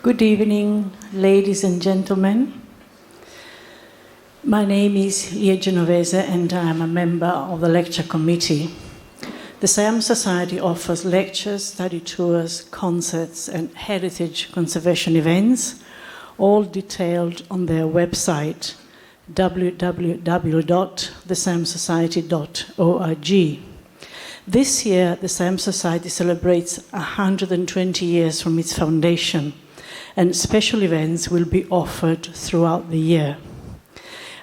Good evening, ladies and gentlemen. My name is Lia Genovese and I am a member of the lecture committee. The Siam Society offers lectures, study tours, concerts and heritage conservation events, all detailed on their website www.thesiamsociety.org. This year, the Siam Society celebrates 120 years from its foundation, and special events will be offered throughout the year.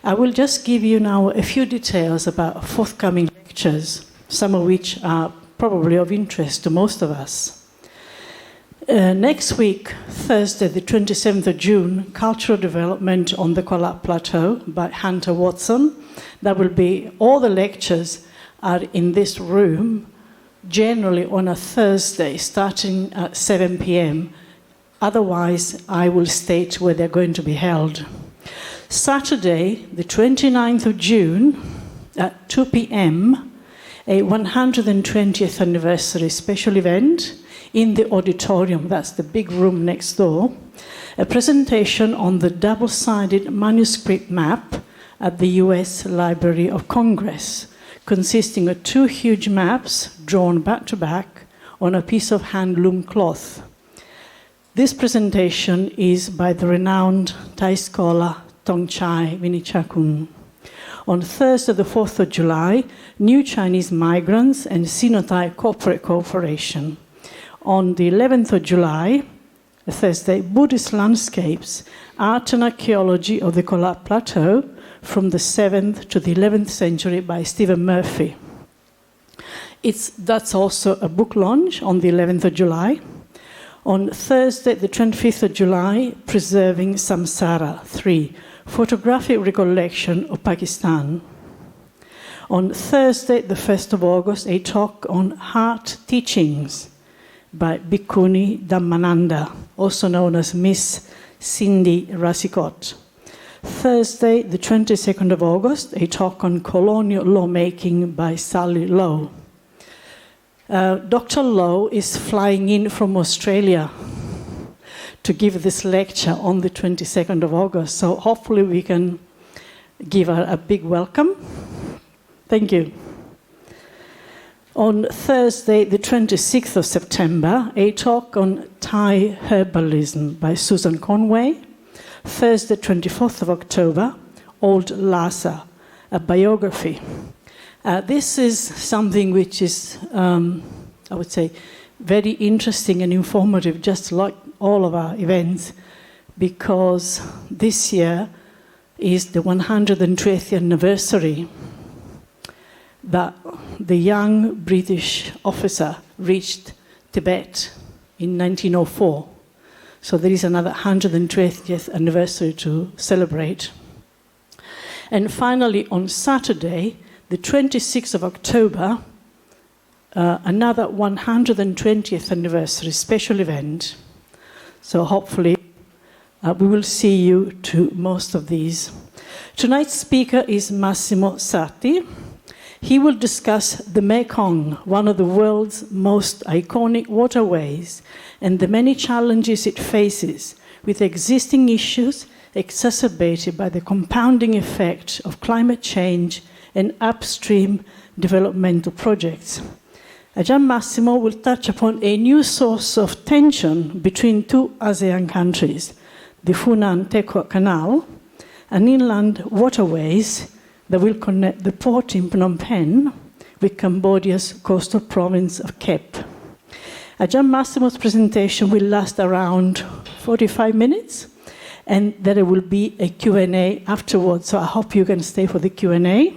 I will just give you now a few details about forthcoming lectures, some of which are probably of interest to most of us. Next week, Thursday, the 27th of June, Cultural Development on the Kolat Plateau by Hunter Watson. That will be, all the lectures are in this room, generally on a Thursday, starting at 7 p.m. Otherwise, I will state where they're going to be held. Saturday, the 29th of June, at 2 p.m., a 120th anniversary special event in the auditorium, that's the big room next door, a presentation on the double-sided manuscript map at the US Library of Congress, consisting of two huge maps drawn back-to-back on a piece of hand-loom cloth. This presentation is by the renowned Thai scholar Tongchai Vinichakul. On Thursday, the 4th of July, New Chinese Migrants and Sino-Thai Corporate Cooperation. On the 11th of July, Thursday, Buddhist Landscapes, Art and Archaeology of the Kolat Plateau from the 7th to the 11th century by Stephen Murphy. That's also a book launch on the 11th of July. On Thursday, the 25th of July, Preserving Samsara 3, Photographic Recollection of Pakistan. On Thursday, the 1st of August, a talk on Heart Teachings by Bhikkhuni Dhammananda, also known as Miss Cindy Rasikot. Thursday, the 22nd of August, a talk on colonial lawmaking by Sally Lowe. Dr. Lowe is flying in from Australia to give this lecture on the 22nd of August, so hopefully we can give her a big welcome. Thank you. On Thursday, the 26th of September, a talk on Thai herbalism by Susan Conway. Thursday, 24th of October, Old Lhasa, a biography. This is something which is, I would say, very interesting and informative, just like all of our events, because this year is the 120th anniversary that the young British officer reached Tibet in 1904. So there is another 120th anniversary to celebrate. And finally, on Saturday, the 26th of October, another 120th anniversary special event. So hopefully we will see you to most of these. Tonight's speaker is Massimo Sarti. He will discuss the Mekong, one of the world's most iconic waterways, and the many challenges it faces with existing issues exacerbated by the compounding effect of climate change and upstream developmental projects. Ajahn Massimo will touch upon a new source of tension between two ASEAN countries, the Funan-Tekong Canal, an inland waterways that will connect the port in Phnom Penh with Cambodia's coastal province of Kep. Ajahn Massimo's presentation will last around 45 minutes, and there will be a Q&A afterwards, so I hope you can stay for the Q&A.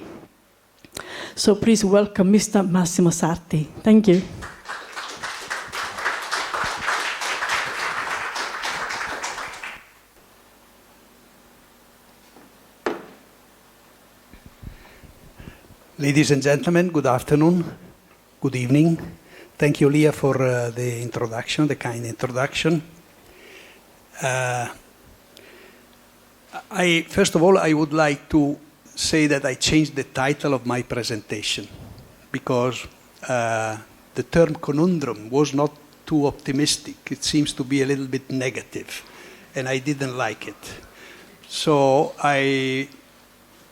So please welcome Mr. Massimo Sarti. Thank you. Ladies and gentlemen, good afternoon, good evening. Thank you, Leah, for the introduction, the kind introduction. First of all, I would like to say that I changed the title of my presentation because the term conundrum was not too optimistic. It seems to be a little bit negative. and I didn't like it. So I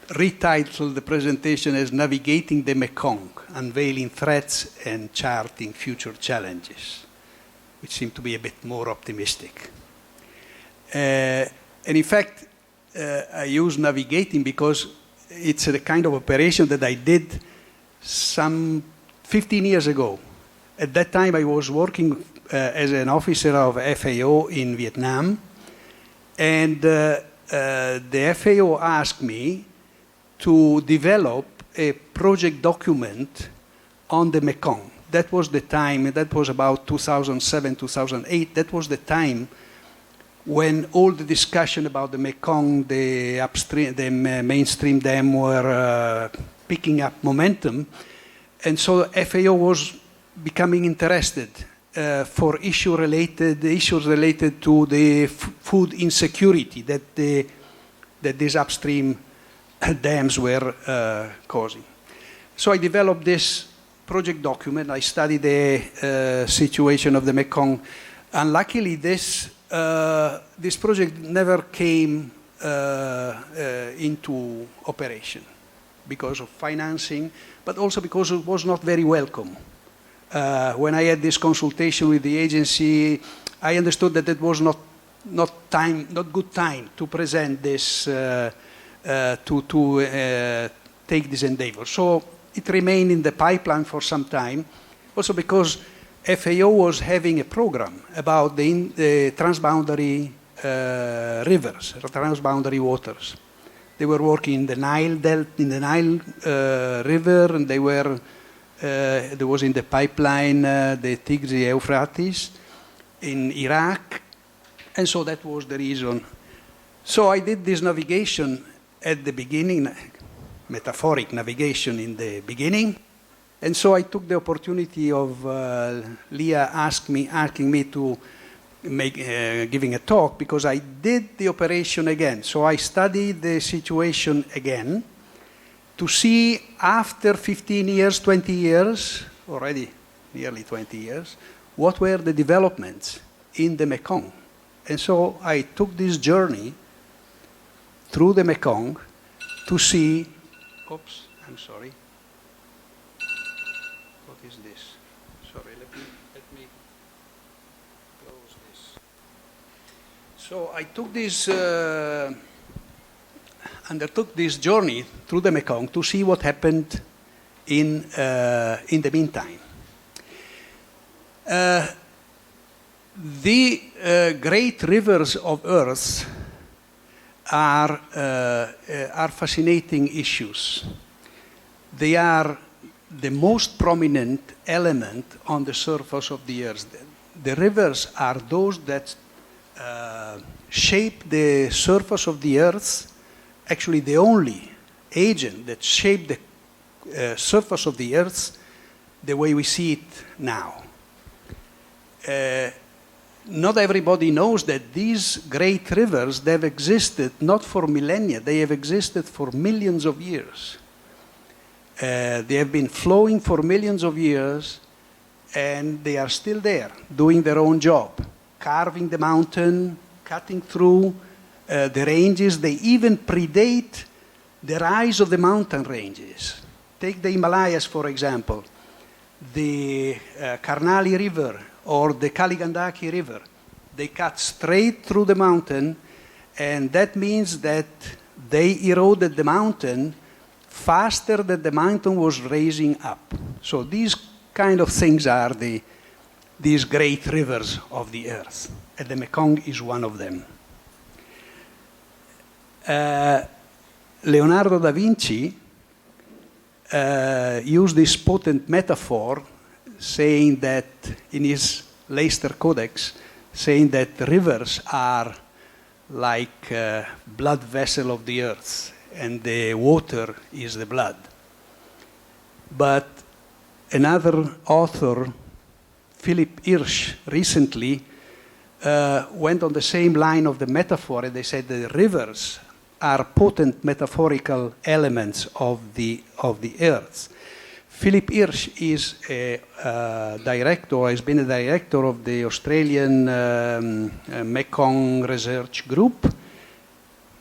retitled the presentation as Navigating the Mekong, Unveiling Threats and Charting Future Challenges, which seemed to be a bit more optimistic. And in fact, I use navigating because it's a kind of operation that I did some 15 years ago. At that time, I was working as an officer of FAO in Vietnam, and the FAO asked me to develop a project document on the Mekong. That was the time, that was about 2007, 2008, that was the time when all the discussion about the Mekong, the upstream, the mainstream dam were picking up momentum. And so FAO was becoming interested for issues related to the food insecurity that these upstream dams were causing. So I developed this project document. I studied the situation of the Mekong. Unluckily, this project never came into operation because of financing, but also because it was not very welcome. When I had this consultation with the agency, I understood that it was not good time to present this, to take this endeavor. So it remained in the pipeline for some time, also because FAO was having a program about the transboundary rivers, transboundary waters. They were working in the Nile River, and they were there was in the pipeline the Tigris-Euphrates in Iraq, and so that was the reason. So I did this navigation at the beginning, metaphoric navigation in the beginning. And so I took the opportunity of Leah asking me to giving a talk, because I did the operation again. So I studied the situation again to see, after 15 years, 20 years, already nearly 20 years, what were the developments in the Mekong. And so I took this journey through the Mekong to see, oops, I'm sorry. What is this? Sorry, let me close this. So I took this, undertook this journey through the Mekong to see what happened in the meantime. The great rivers of Earth are fascinating issues. They are the most prominent element on the surface of the Earth. The rivers are those that shape the surface of the Earth, actually the only agent that shape the surface of the Earth the way we see it now. Not everybody knows that these great rivers, they've existed not for millennia, they have existed for millions of years. They have been flowing for millions of years, and they are still there, doing their own job, carving the mountain, cutting through the ranges. They even predate the rise of the mountain ranges. Take the Himalayas, for example, the Karnali River, or the Kaligandaki River. They cut straight through the mountain, and that means that they eroded the mountain faster than the mountain was raising up. So these kind of things are these great rivers of the Earth, and the Mekong is one of them. Leonardo da Vinci used this potent metaphor, saying that in his Leicester Codex, saying that rivers are like a blood vessel of the earth, and the water is the blood. But another author, Philip Hirsch, recently went on the same line of the metaphor, and they said the rivers are potent metaphorical elements of the earth. Philip Hirsch is a director, has been a director of the Australian Mekong Research Group.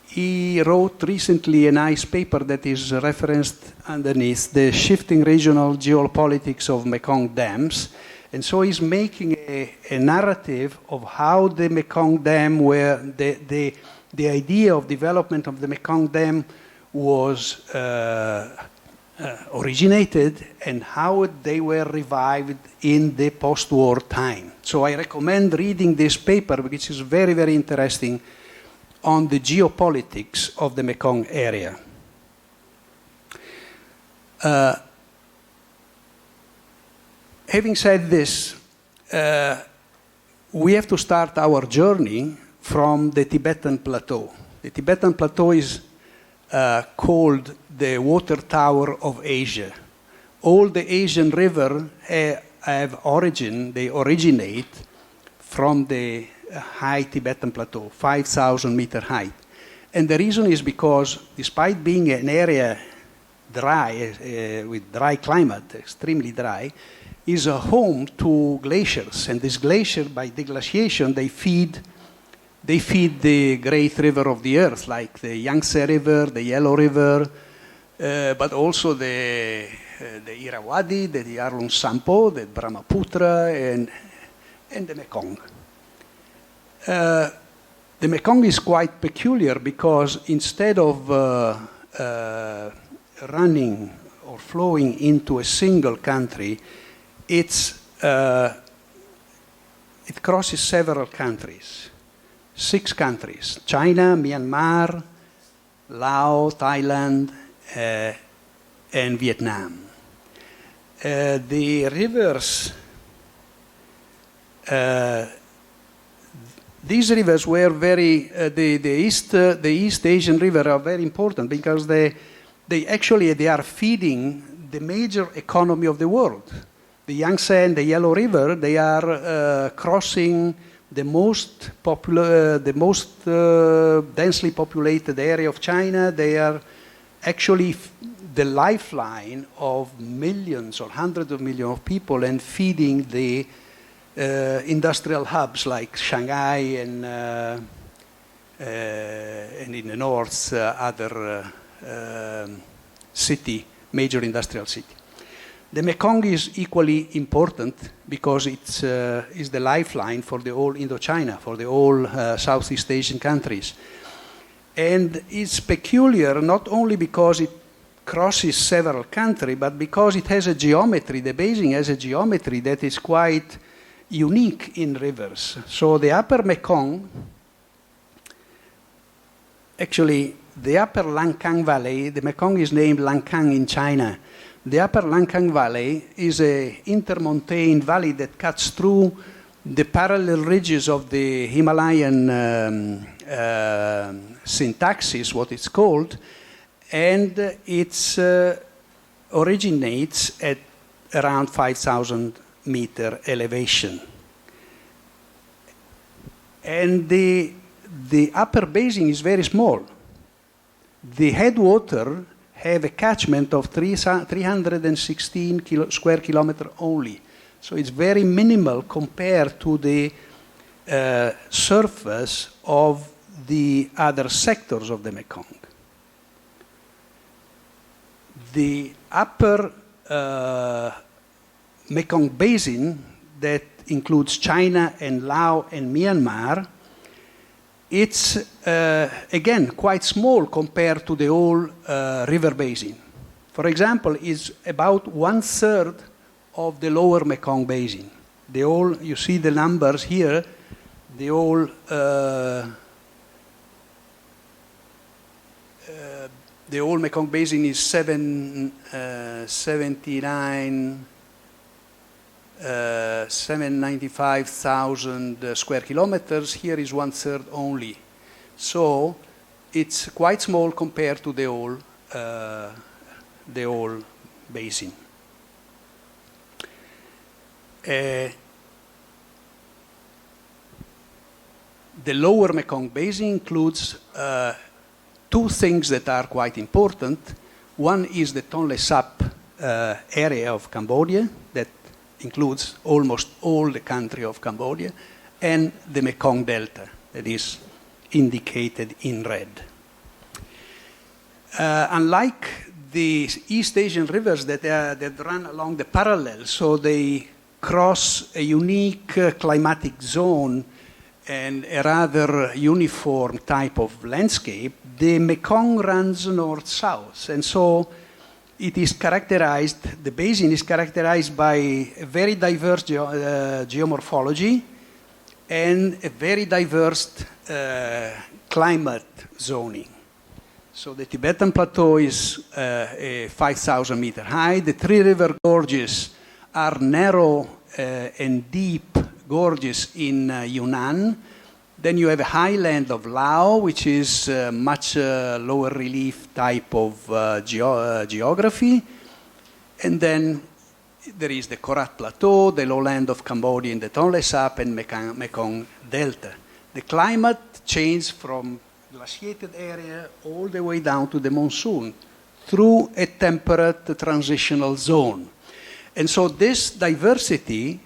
He wrote recently a nice paper that is referenced underneath, The Shifting Regional Geopolitics of Mekong Dams. And so he's making a narrative of how the Mekong Dam, where the idea of development of the Mekong Dam was originated and how they were revived in the post-war time. So I recommend reading this paper, which is very, very interesting, on the geopolitics of the Mekong area. Having said this, we have to start our journey from the Tibetan Plateau. The Tibetan Plateau is called the water tower of Asia. All the Asian rivers have origin, they originate from the high Tibetan Plateau, 5,000 meter height. And the reason is because despite being an area dry, with dry climate, extremely dry, is a home to glaciers. And this glacier, by deglaciation, they feed the great river of the earth, like the Yangtze River, the Yellow River, but also the Irrawaddy, the Yarlung Sampo, the Brahmaputra, and the Mekong. The Mekong is quite peculiar because instead of running or flowing into a single country, it crosses several countries. 6 countries: China, Myanmar, Laos, Thailand, and Vietnam. The rivers, these rivers were very, the East Asian River are very important because they are feeding the major economy of the world. The Yangtze and the Yellow River, they are crossing the most densely populated area of China. They are actually the lifeline of millions or hundreds of millions of people and feeding the industrial hubs like Shanghai and in the north other major industrial city. The Mekong is equally important because it is the lifeline for the whole Indochina, for the whole Southeast Asian countries. And it's peculiar not only because it crosses several countries, but because it has a geometry, the basin has a geometry that is quite unique in rivers. So the upper Mekong, actually the upper Lancang Valley, the Mekong is named Lancang in China. The upper Lancang Valley is an intermontane valley that cuts through the parallel ridges of the Himalayan syntaxis, what it's called, and it originates at around 5,000 meter elevation. And the upper basin is very small. The headwater have a catchment of 316 square kilometers only. So it's very minimal compared to the surface of the other sectors of the Mekong. The upper Mekong basin that includes China and Laos and Myanmar, it's again quite small compared to the whole river basin. For example, it's about 1/3 of the lower Mekong basin. You see the numbers here, the whole Mekong basin is 795,000 square kilometers. Here is 1/3 only. So it's quite small compared to the whole basin. The lower Mekong basin includes 2 things that are quite important. One is the Tonlé Sap area of Cambodia that includes almost all the country of Cambodia, and the Mekong Delta that is indicated in red. Unlike the East Asian rivers that run along the parallel, so they cross a unique climatic zone and a rather uniform type of landscape, the Mekong runs north-south. And so it is characterized, the basin is characterized by a very diverse geomorphology and a very diverse climate zoning. So the Tibetan Plateau is 5,000 meters high. The three river gorges are narrow and deep gorges in Yunnan. Then you have a highland of Laos, which is much lower relief type of geography. And then there is the Korat Plateau, the lowland of Cambodia, and the Tonlé Sap and Mekong Delta. The climate changed from glaciated area all the way down to the monsoon through a temperate transitional zone. And so this diversity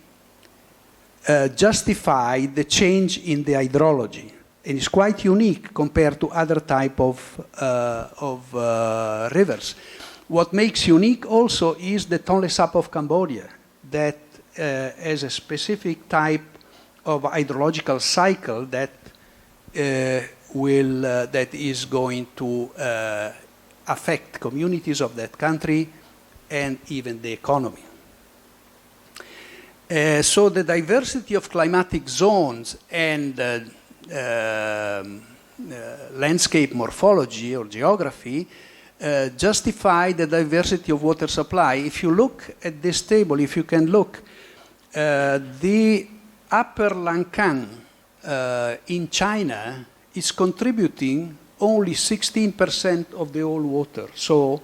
justified the change in the hydrology. And it's quite unique compared to other type of rivers. What makes unique also is the Tonlé Sap of Cambodia that has a specific type of hydrological cycle that that is going to affect communities of that country and even the economy. So the diversity of climatic zones and landscape morphology or geography justify the diversity of water supply. If you look at this table, if you can look, the upper Lancang in China is contributing only 16% of the whole water. So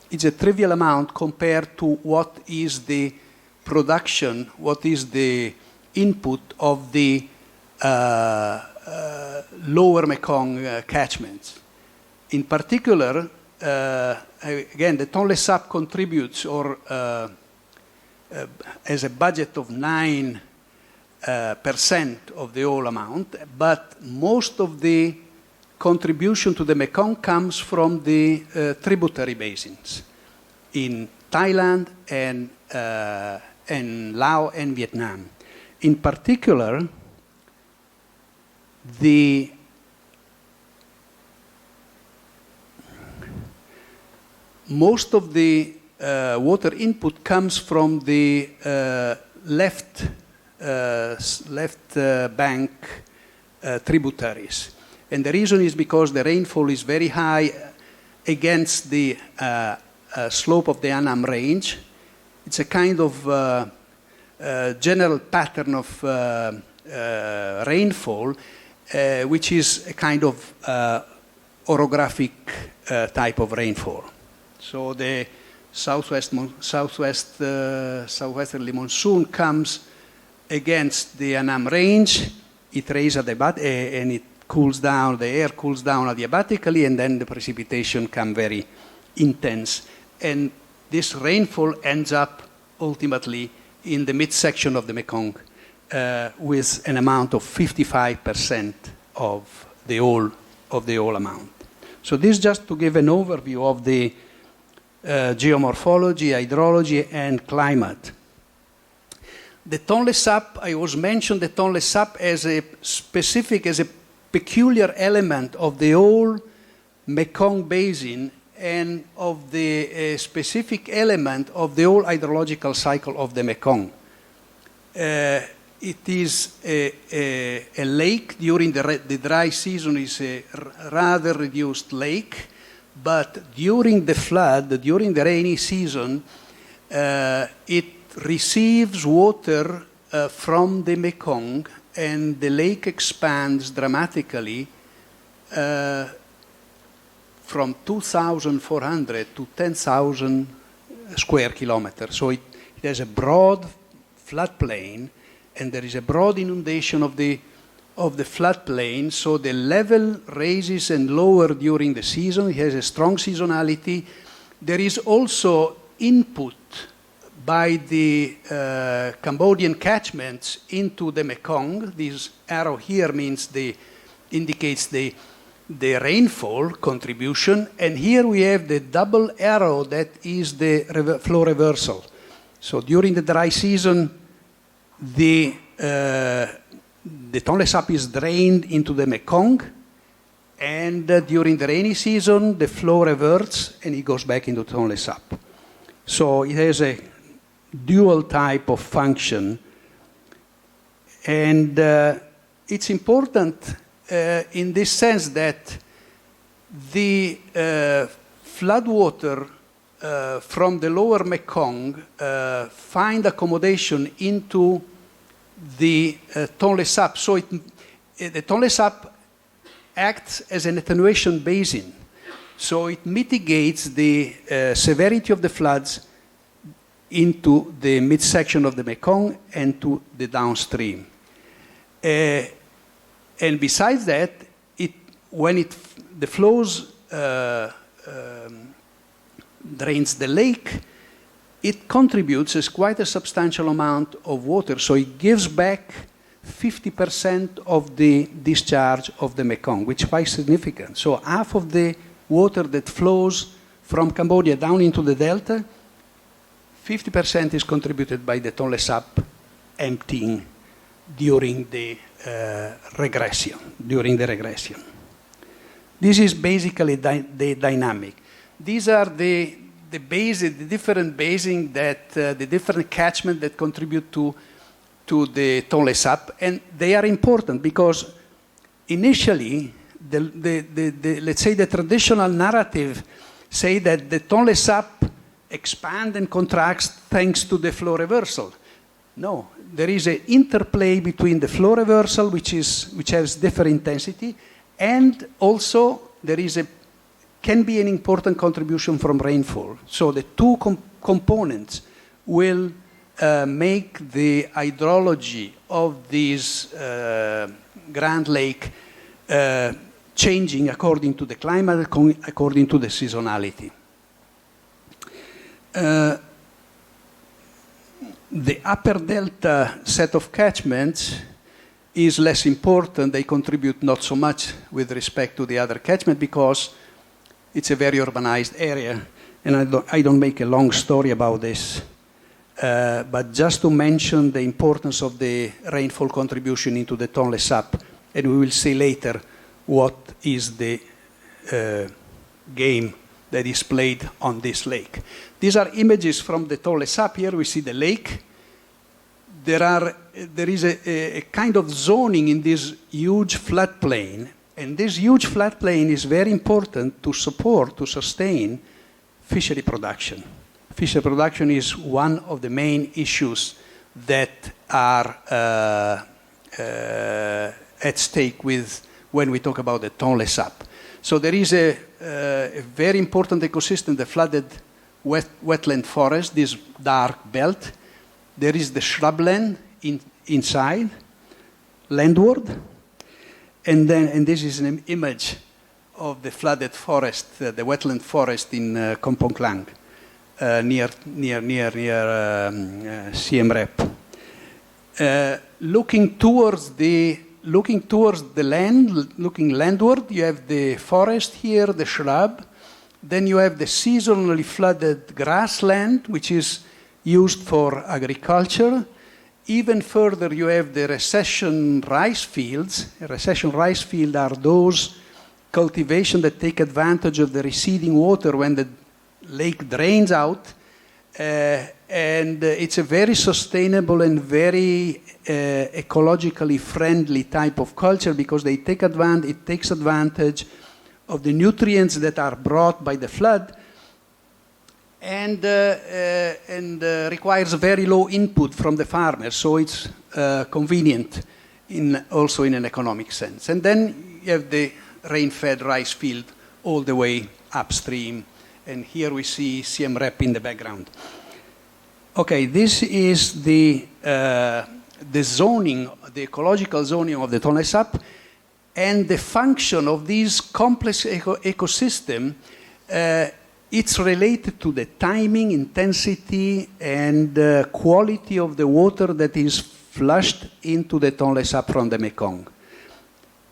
it's a trivial amount compared to what is the production, what is the input of the lower Mekong catchments. In particular, again, the Tonlé Sap contributes or has a budget of 9% of the whole amount, but most of the contribution to the Mekong comes from the tributary basins in Thailand and Laos and Vietnam. In particular, most of the water input comes from the left bank tributaries. And the reason is because the rainfall is very high against the slope of the Annam Range. It's a kind of general pattern of rainfall, which is a kind of orographic type of rainfall. So the southwesterly monsoon comes against the Annam Range. It raises and it cools down. The air cools down adiabatically, and then the precipitation comes very intense. And this rainfall ends up ultimately in the midsection of the Mekong with an amount of 55% of the whole amount. So this just to give an overview of the geomorphology, hydrology, and climate. The Tonlé Sap, I was mentioned the Tonlé Sap as a peculiar element of the whole Mekong basin and of the specific element of the whole hydrological cycle of the Mekong. It is a lake during the dry season. Is a rather reduced lake, but during the flood, during the rainy season, it receives water from the Mekong, and the lake expands dramatically from 2,400 to 10,000 square kilometers. So it has a broad floodplain, and there is a broad inundation of the floodplain. So the level raises and lowers during the season. It has a strong seasonality. There is also input by the Cambodian catchments into the Mekong. This arrow here indicates the rainfall contribution, and here we have the double arrow that is the flow reversal. So during the dry season, the Tonlé Sap is drained into the Mekong, and during the rainy season, the flow reverts and it goes back into Tonlé Sap. So it has a dual type of function, and it's important in this sense that the floodwater from the lower Mekong find accommodation into the Tonlé Sap. So the Tonlé Sap acts as an attenuation basin. So it mitigates the severity of the floods into the midsection of the Mekong and to the downstream. And besides that, when the flows drains the lake, it contributes as quite a substantial amount of water. So it gives back 50% of the discharge of the Mekong, which is quite significant. So half of the water that flows from Cambodia down into the delta, 50% is contributed by the Tonlé Sap emptying during the regression. This is basically the dynamic. These are the different basins that the different catchments that contribute to the Tonlé Sap, and they are important because initially, let's say the traditional narrative say that the Tonlé Sap expands and contracts thanks to the flow reversal. No, there is an interplay between the flow reversal, which has different intensity, and also there can be an important contribution from rainfall. So the two components will make the hydrology of this Grand Lake changing according to the climate, according to the seasonality. The upper delta set of catchments is less important. They contribute not so much with respect to the other catchment because it's a very urbanized area. And I don't make a long story about this. But just to mention the importance of the rainfall contribution into the Tonlé Sap, and we will see later what is the game that is played on this lake. These are images from the Tonlé Sap. Here we see the lake. There is a kind of zoning in this huge floodplain, and this huge floodplain is very important to sustain fishery production. Fishery production is one of the main issues that are at stake when we talk about the Tonlé Sap. So there is a very important ecosystem, the flooded wetland forest, this dark belt. There is the shrubland inside, landward, and this is an image of the flooded forest, the wetland forest in Kampong Klang, near Siem Reap. Looking towards the land, looking landward, you have the forest here, the shrub. Then you have the seasonally flooded grassland, which is used for agriculture. Even further, you have the recession rice fields. Recession rice fields are those cultivations that take advantage of the receding water when the lake drains out. And it's a very sustainable and very ecologically friendly type of culture because it takes advantage of the nutrients that are brought by the flood and requires very low input from the farmers, so it's convenient also in an economic sense. And then you have the rain-fed rice field all the way upstream, and here we see Siem Reap in the background. Okay, this is the zoning, the ecological zoning of the Tonlé Sap, and the function of this complex ecosystem it's related to the timing, intensity, and quality of the water that is flushed into the Tonlé Sap from the Mekong.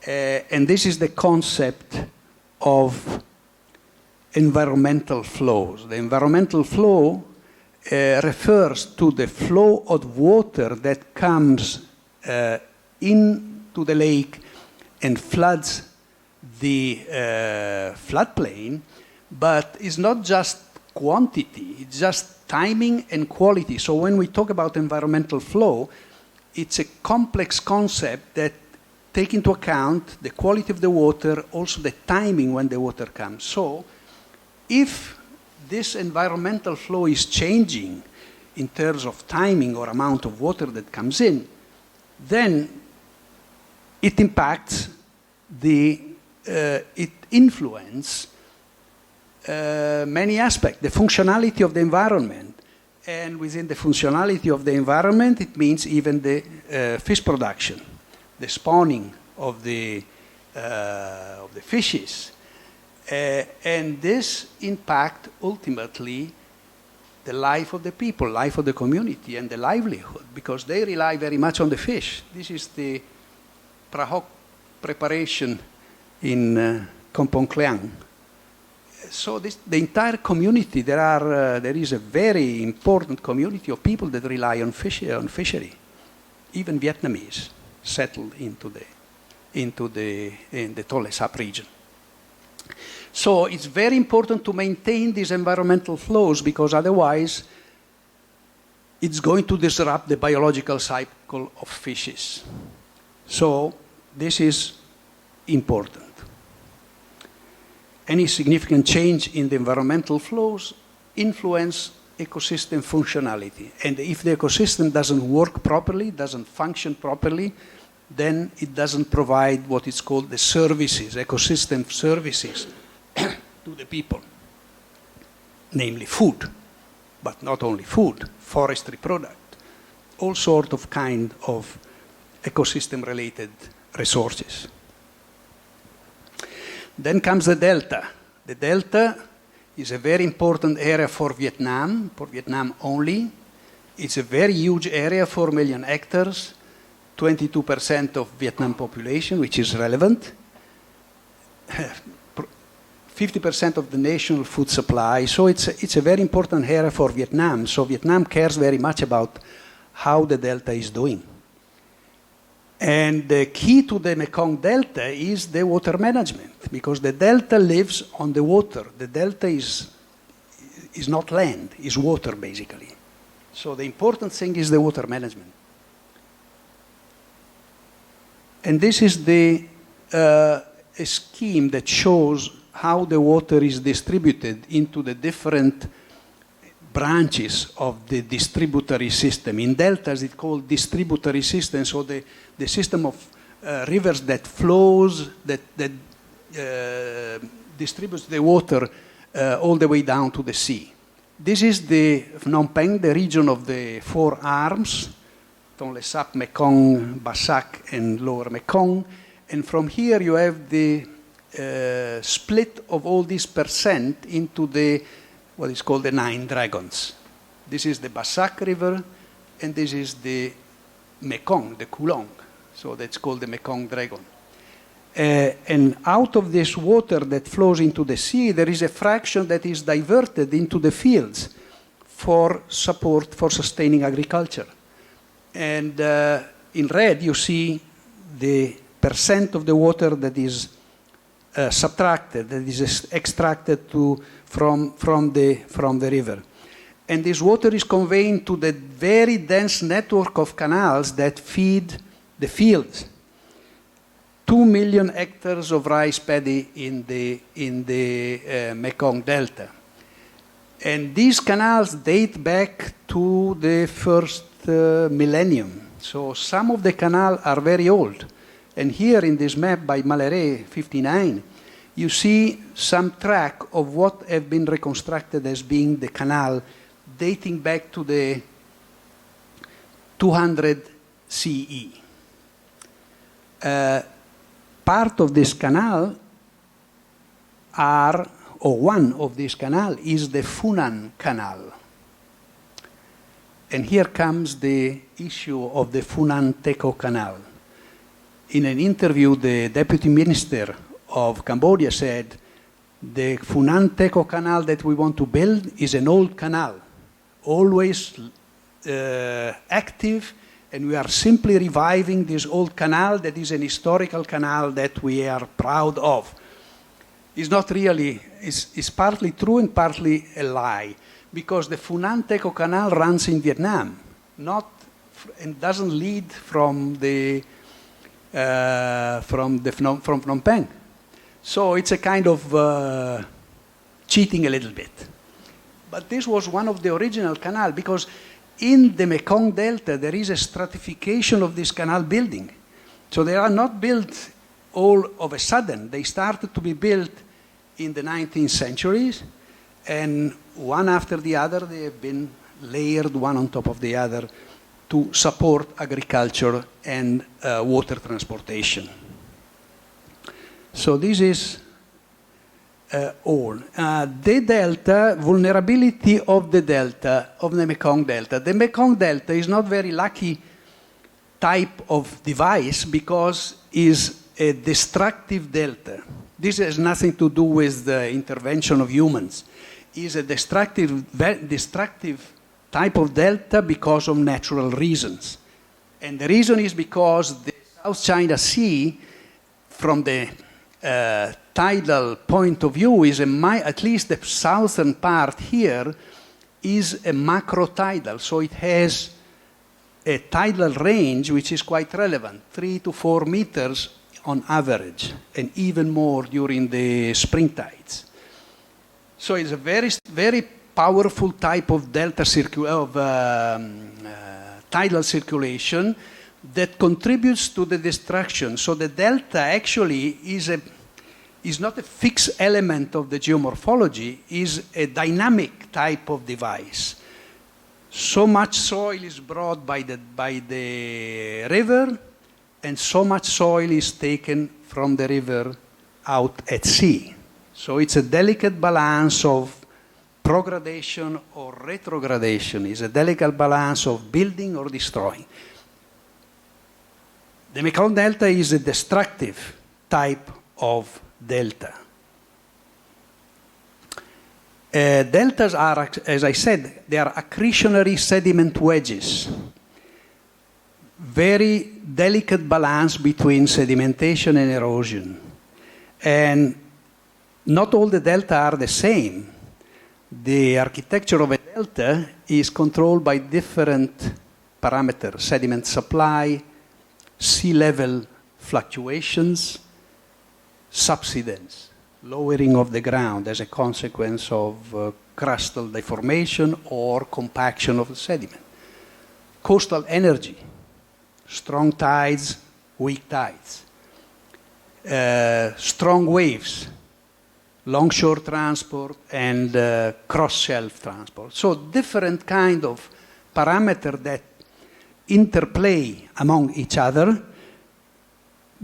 And this is the concept of environmental flows. The environmental flow refers to the flow of water that comes into the lake and floods the floodplain, but it's not just quantity, it's just timing and quality. So when we talk about environmental flow, it's a complex concept that takes into account the quality of the water, also the timing when the water comes. So if this environmental flow is changing in terms of timing or amount of water that comes in, then it impacts it influences many aspects, the functionality of the environment. And within the functionality of the environment, it means even the fish production, the spawning of the fishes. And this impact ultimately the life of the people, life of the community, and the livelihood, because they rely very much on the fish. This is the prahok preparation in Kampong Kleang. So the entire community, there is a very important community of people that rely on fishery. Even Vietnamese settled in the Tonlé Sap region. So it's very important to maintain these environmental flows, because otherwise it's going to disrupt the biological cycle of fishes. So this is important. Any significant change in the environmental flows influence ecosystem functionality. And if the ecosystem doesn't work properly, doesn't function properly, then it doesn't provide what is called the services, ecosystem services to the people, namely food, but not only food, forestry product, all sort of kind of ecosystem-related resources. Then comes the delta. The delta is a very important area for Vietnam only. It's a very huge area, 4 million hectares, 22% of Vietnam population, which is relevant. 50% of the national food supply. So it's a very important area for Vietnam. So Vietnam cares very much about how the delta is doing. And the key to the Mekong Delta is the water management, because the delta lives on the water. The delta is not land, is water basically. So the important thing is the water management. And this is a scheme that shows how the water is distributed into the different branches of the distributary system. In deltas, it's called distributary system, so the system of rivers that flows, that distributes the water all the way down to the sea. This is the Phnom Penh, the region of the 4 arms, Tonlé Sap, Mekong, Basak, and Lower Mekong. And from here you have the split of all these percent into what is called the 9 dragons. This is the Basak River, and this is the Mekong, the Kulong. So that's called the Mekong dragon. And out of this water that flows into the sea, there is a fraction that is diverted into the fields for support, for sustaining agriculture. And in red, you see the percent of the water that is subtracted, that is extracted from the river. And this water is conveyed to the very dense network of canals that feed the fields. 2 million hectares of rice paddy in the Mekong Delta. And these canals date back to the first millennium. So some of the canals are very old. And here in this map by Maleret, 59, you see some track of what have been reconstructed as being the canal dating back to the 200 CE. Part of this canal are or one of these canals, is the Funan Canal. And here comes the issue of the Funan-Teco Canal. In an interview, the deputy minister of Cambodia said, the Funan-Teco Canal that we want to build is an old canal, always active, and we are simply reviving this old canal that is an historical canal that we are proud of. It's not really, it's partly true and partly a lie, because the Funan-Teco Canal runs in Vietnam, and doesn't lead from Phnom Penh. So it's a kind of cheating a little bit. But this was one of the original canals, because in the Mekong Delta there is a stratification of this canal building. So they are not built all of a sudden. They started to be built in the 19th centuries, and one after the other they have been layered one on top of the other to support agriculture and water transportation. So this is all. The delta, vulnerability of the delta, of the Mekong Delta. The Mekong Delta is not very lucky type of device because is a destructive delta. This has nothing to do with the intervention of humans. It's a destructive type of delta because of natural reasons. And the reason is because the South China Sea, from the tidal point of view, is at least the southern part here is a macro-tidal. So it has a tidal range which is quite relevant, 3 to 4 meters on average, and even more during the spring tides. So it's a very, very powerful type of delta tidal circulation that contributes to the destruction. So the delta actually is not a fixed element of the geomorphology, is a dynamic type of device. So much soil is brought by the river, and so much soil is taken from the river out at sea. So it's a delicate balance of progradation or retrogradation. It's a delicate balance of building or destroying. The Mekong Delta is a destructive type of delta. Deltas are, as I said, they are accretionary sediment wedges. Very delicate balance between sedimentation and erosion. And not all the delta are the same. The architecture of a delta is controlled by different parameters: sediment supply, sea level fluctuations, subsidence, lowering of the ground as a consequence of crustal deformation or compaction of the sediment, coastal energy, strong tides, weak tides, strong waves, longshore transport, and cross-shelf transport. So different kind of parameters that interplay among each other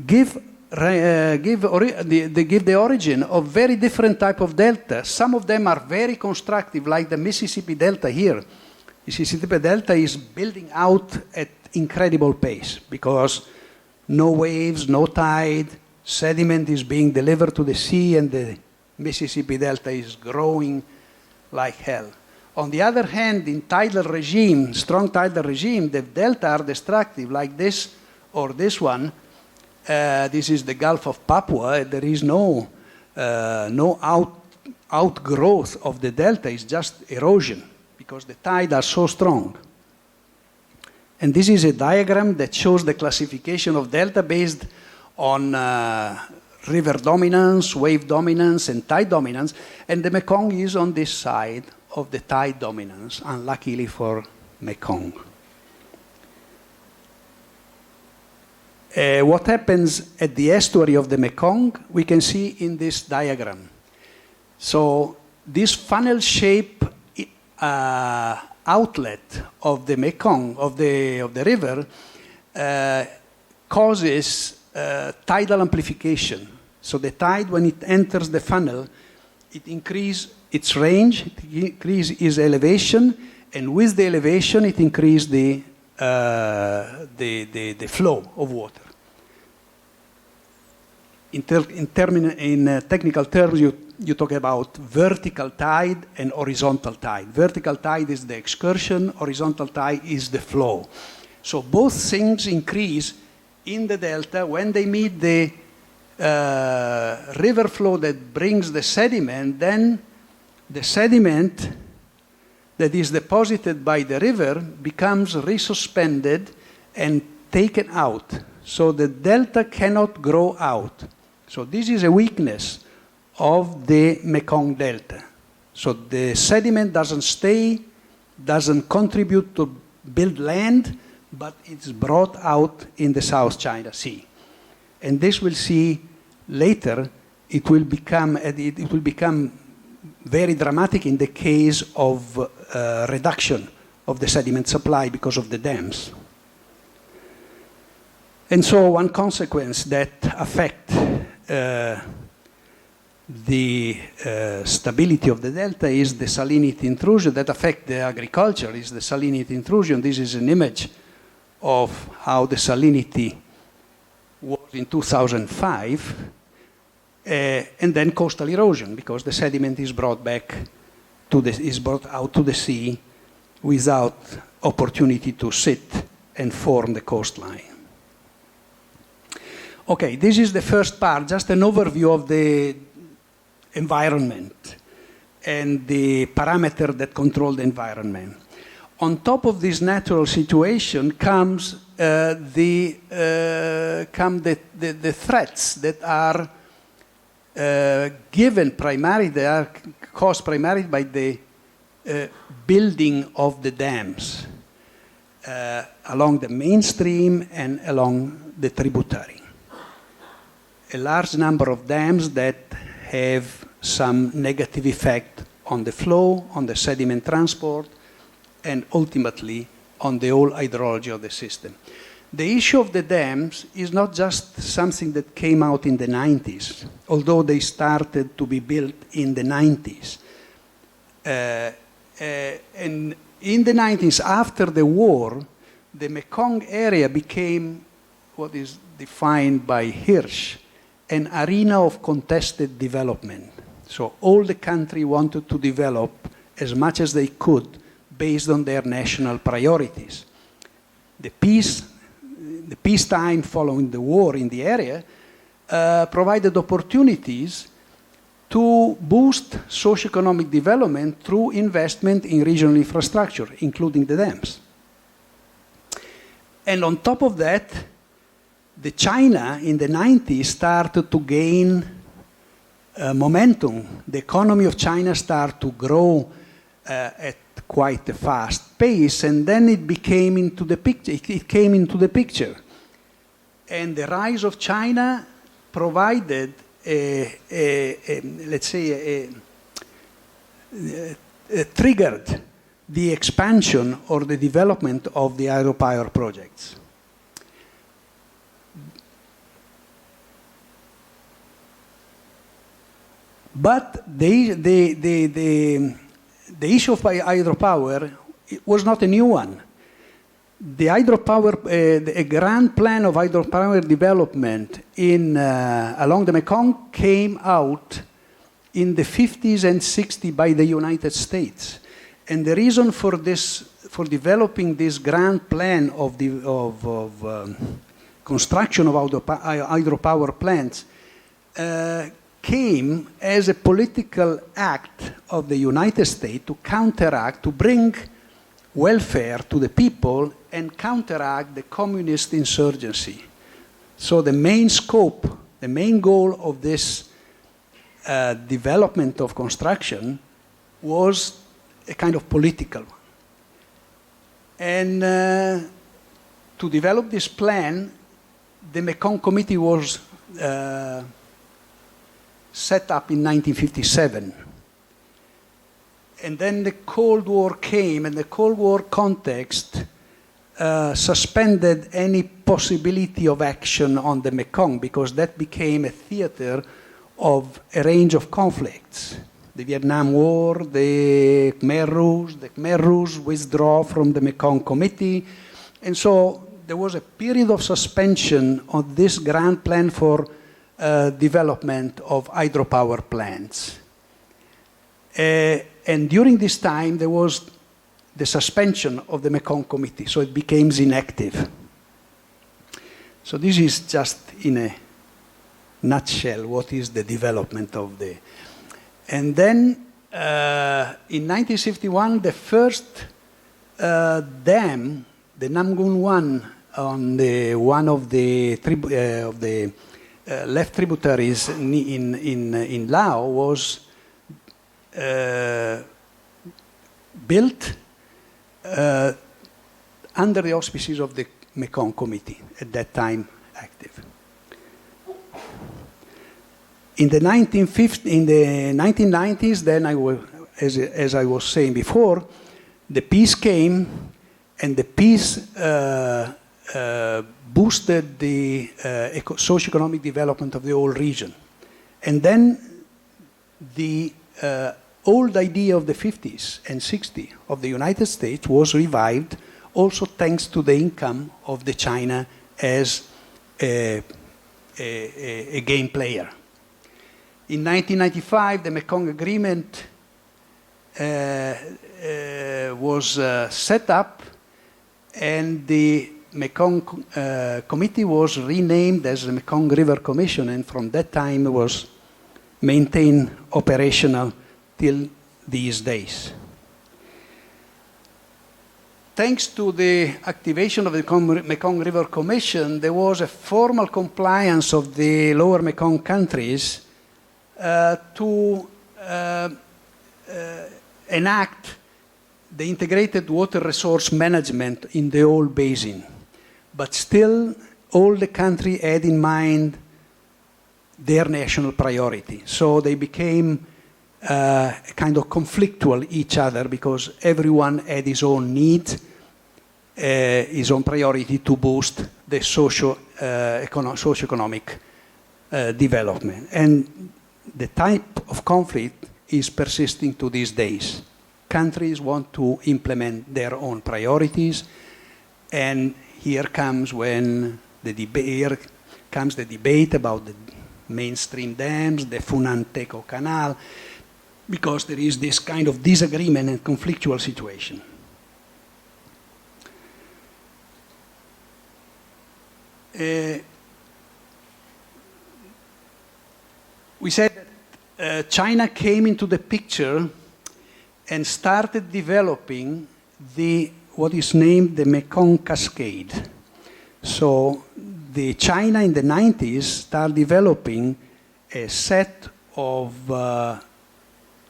give the origin of very different type of delta. Some of them are very constructive, like the Mississippi Delta here. Mississippi Delta is building out at incredible pace because no waves, no tide, sediment is being delivered to the sea, and the Mississippi Delta is growing like hell. On the other hand, in tidal regime, strong tidal regime, the delta are destructive, like this or this one. This is the Gulf of Papua. There is no outgrowth of the delta. It's just erosion because the tides are so strong. And this is a diagram that shows the classification of delta based on river dominance, wave dominance, and tide dominance. And the Mekong is on this side of the tide dominance, unluckily for Mekong. What happens at the estuary of the Mekong, we can see in this diagram. So this funnel-shaped outlet of the Mekong, of the river, causes tidal amplification. So the tide, when it enters the funnel, it increases its range, it increases its elevation, and with the elevation, it increases the flow of water. In technical terms, you talk about vertical tide and horizontal tide. Vertical tide is the excursion, horizontal tide is the flow. So both things increase in the delta when they meet the river flow that brings the sediment. Then the sediment that is deposited by the river becomes resuspended and taken out. So the delta cannot grow out. So this is a weakness of the Mekong Delta. So the sediment doesn't stay, doesn't contribute to build land, but it's brought out in the South China Sea. And this we'll see later. It will become very dramatic in the case of reduction of the sediment supply because of the dams. And so one consequence that affects the stability of the delta is the salinity intrusion that affects the agriculture, is the salinity intrusion. This is an image of how the salinity was in 2005, and then coastal erosion, because the sediment is brought out to the sea without opportunity to sit and form the coastline. Okay, this is the first part, just an overview of the environment and the parameter that control the environment. On top of this natural situation comes the threats that are given primarily, they are caused primarily by the building of the dams along the mainstream and along the tributary. A large number of dams that have some negative effect on the flow, on the sediment transport, and ultimately on the whole hydrology of the system. The issue of the dams is not just something that came out in the 90s, although they started to be built in the 90s. And in the 90s, after the war, the Mekong area became what is defined by Hirsch, an arena of contested development. So all the country wanted to develop as much as they could based on their national priorities. The peacetime following the war in the area provided opportunities to boost socioeconomic development through investment in regional infrastructure, including the dams. And on top of that, the China in the 90s started to gain momentum. The economy of China started to grow at quite a fast pace, and then it came into the picture. And the rise of China provided triggered the expansion or the development of the hydropower projects. But the issue of hydropower was not a new one. The hydropower, a grand plan of hydropower development along the Mekong came out in the 50s and 60s by the United States. And the reason for developing this grand plan of construction of hydropower plants came as a political act of the United States to counteract, to bring welfare to the people and counteract the communist insurgency. So the main scope, the main goal of this development of construction was a kind of political one. And to develop this plan, the Mekong Committee was set up in 1957. And then the Cold War came, and the Cold War context suspended any possibility of action on the Mekong, because that became a theater of a range of conflicts. the Vietnam War, the Khmer Rouge withdraw from the Mekong Committee. And so there was a period of suspension of this grand plan for development of hydropower plants. And during this time, there was the suspension of the Mekong Committee, so it became inactive. So this is just in a nutshell what is the development of the... And then in 1951, the first dam, the Namgun 1, on the one of the left tributaries in Laos was built under the auspices of the Mekong Committee, at that time active. In the 1990s, then as I was saying before, the peace came, and the peace boosted the socio-economic development of the whole region. And then the old idea of the 50s and 60s of the United States was revived, also thanks to the income of the China as a game player. In 1995, the Mekong Agreement was set up, and the Mekong Committee was renamed as the Mekong River Commission, and from that time it was maintained operational till these days. Thanks to the activation of the Mekong River Commission, there was a formal compliance of the Lower Mekong countries to enact the integrated water resource management in the whole basin. But still, all the country had in mind their national priority. So they became kind of conflictual each other, because everyone had his own need, his own priority to boost the socio-economic development. And the type of conflict is persisting to these days. Countries want to implement their own priorities, and here comes the debate about the mainstream dams, the Funan-Teco Canal, because there is this kind of disagreement and conflictual situation. We said that China came into the picture and started developing what is named the Mekong Cascade. So the China in the 90s started developing a set of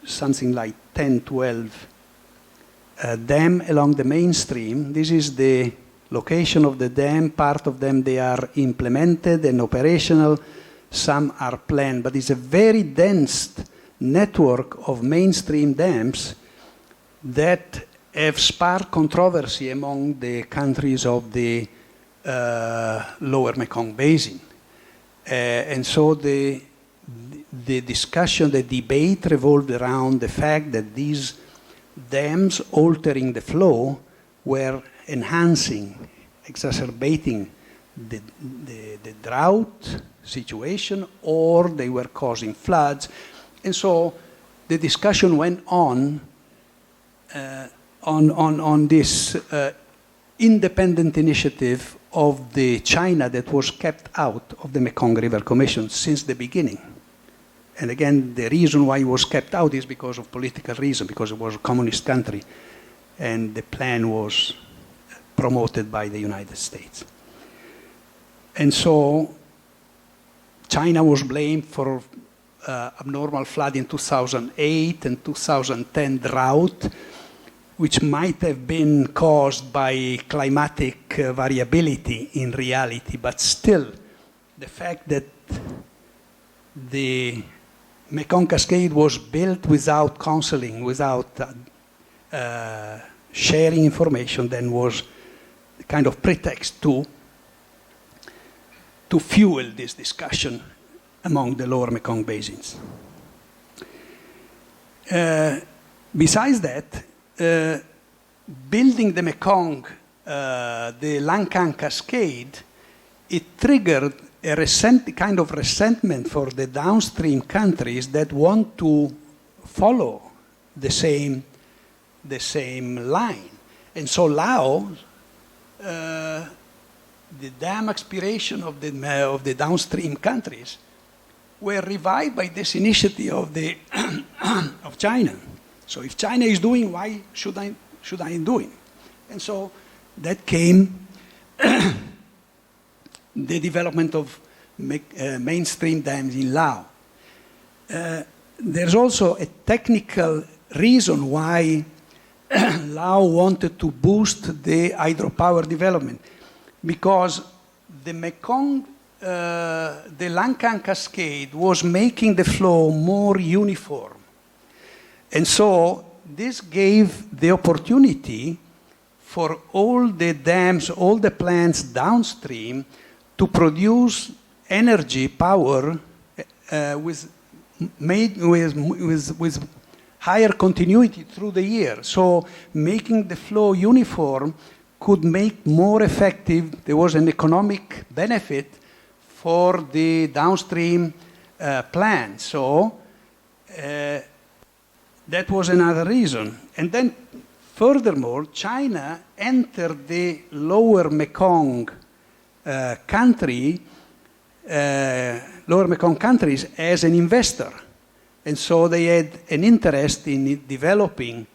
something like 10, 12 dam along the mainstream. This is the location of the dam. Part of them, they are implemented and operational. Some are planned, but it's a very dense network of mainstream dams that have sparked controversy among the countries of the Lower Mekong Basin. And so the discussion, the debate revolved around the fact that these dams altering the flow were enhancing, exacerbating the drought situation, or they were causing floods. And so the discussion went on this independent initiative of the China that was kept out of the Mekong River Commission since the beginning. And again, the reason why it was kept out is because of political reason, because it was a communist country, and the plan was promoted by the United States. And so China was blamed for abnormal flood in 2008 and 2010 drought, which might have been caused by climatic variability in reality, but still the fact that the Mekong Cascade was built without counseling, without sharing information, then was a kind of pretext to fuel this discussion among the Lower Mekong basins. besides that, building the Mekong, the Langkang Cascade, it triggered a kind of resentment for the downstream countries that want to follow the same line. And so Laos, the dam expiration of the downstream countries were revived by this initiative of China. So if China is doing, why should I do it? And so that came the development of mainstream dams in Laos. There's also a technical reason why Laos wanted to boost the hydropower development, because the Mekong, the Langkang Cascade was making the flow more uniform. And so this gave the opportunity for all the dams, all the plants downstream to produce energy, power, with higher continuity through the year. So making the flow uniform could make more effective. There was an economic benefit for the downstream plants. So that was another reason. And then furthermore, China entered the Lower Mekong Lower Mekong countries as an investor. And so they had an interest in developing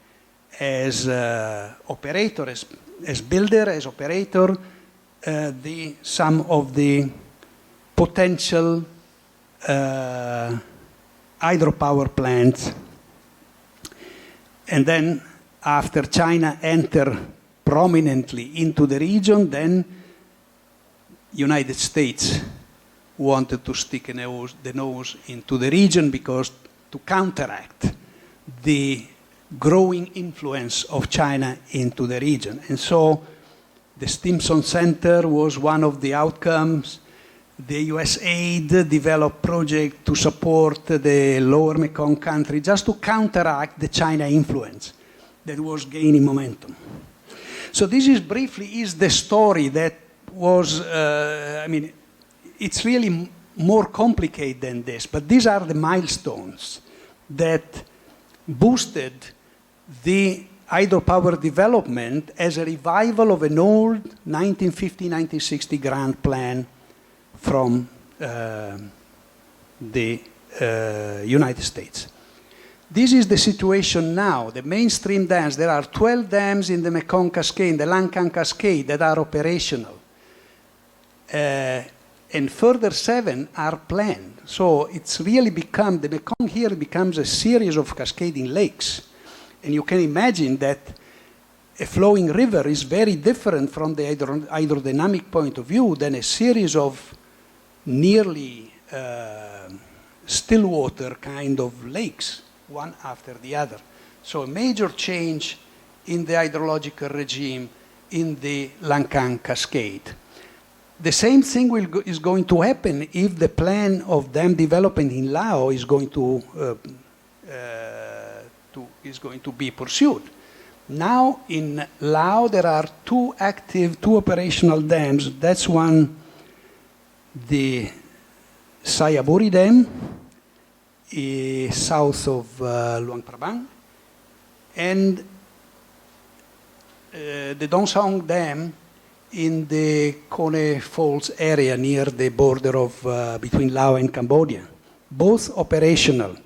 as operator, as builder, as operator, some of the potential hydropower plants. And then after China entered prominently into the region, then United States wanted to stick the nose into the region because to counteract the growing influence of China into the region. And so the Stimson Center was one of the outcomes. The USAID developed projects to support the Lower Mekong country just to counteract the China influence that was gaining momentum. So this is briefly the story that was, it's really more complicated than this, but these are the milestones that boosted the hydropower development as a revival of an old 1950-1960 grant plan from the United States. This is the situation now. The mainstream dams, there are 12 dams in the Mekong Cascade, the Langkang Cascade, that are operational. And further 7 are planned. So it's really become, the Mekong here becomes a series of cascading lakes. And you can imagine that a flowing river is very different from the hydrodynamic point of view than a series of nearly still water kind of lakes, one after the other. So a major change in the hydrological regime in the Langkang Cascade. The same thing is going to happen if the plan of dam development in Laos is going to be pursued. Now in Laos there are 2 operational dams. That's one, the Sayaburi Dam, south of Luang Prabang, and the Dongsong Dam in the Kone Falls area near the border of between Laos and Cambodia. Both operational.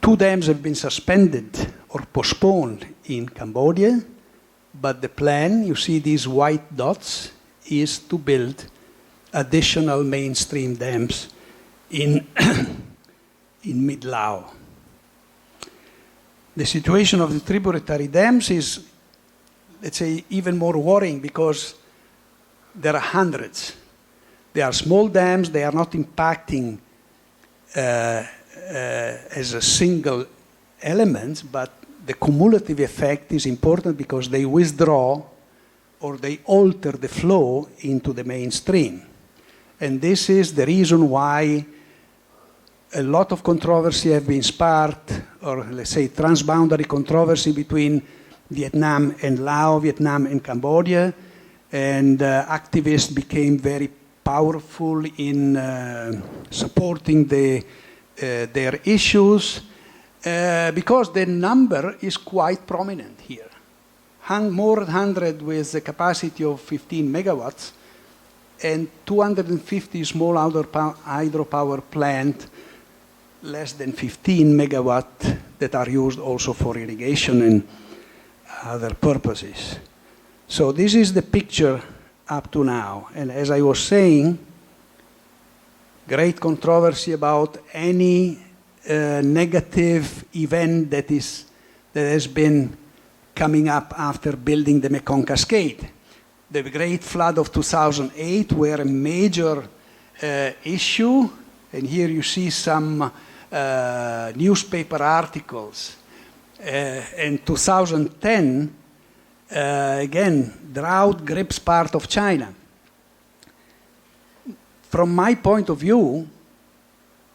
2 dams have been suspended or postponed in Cambodia, but the plan, you see these white dots, is to build additional mainstream dams in mid-Laos. The situation of the tributary dams is, let's say, even more worrying because there are hundreds. They are small dams, they are not impacting as a single element, but the cumulative effect is important because they withdraw or they alter the flow into the mainstream. And this is the reason why a lot of controversy have been sparked, or let's say transboundary controversy between Vietnam and Laos, Vietnam and Cambodia, and activists became very powerful in supporting their issues because the number is quite prominent here. More than 100 with a capacity of 15 megawatts and 250 small hydropower plant, less than 15 megawatt, that are used also for irrigation and other purposes. So this is the picture up to now. And as I was saying, great controversy about any negative event that has been coming up after building the Mekong Cascade. The Great Flood of 2008 were a major issue, and here you see some newspaper articles. In 2010, again, drought grips part of China. From my point of view,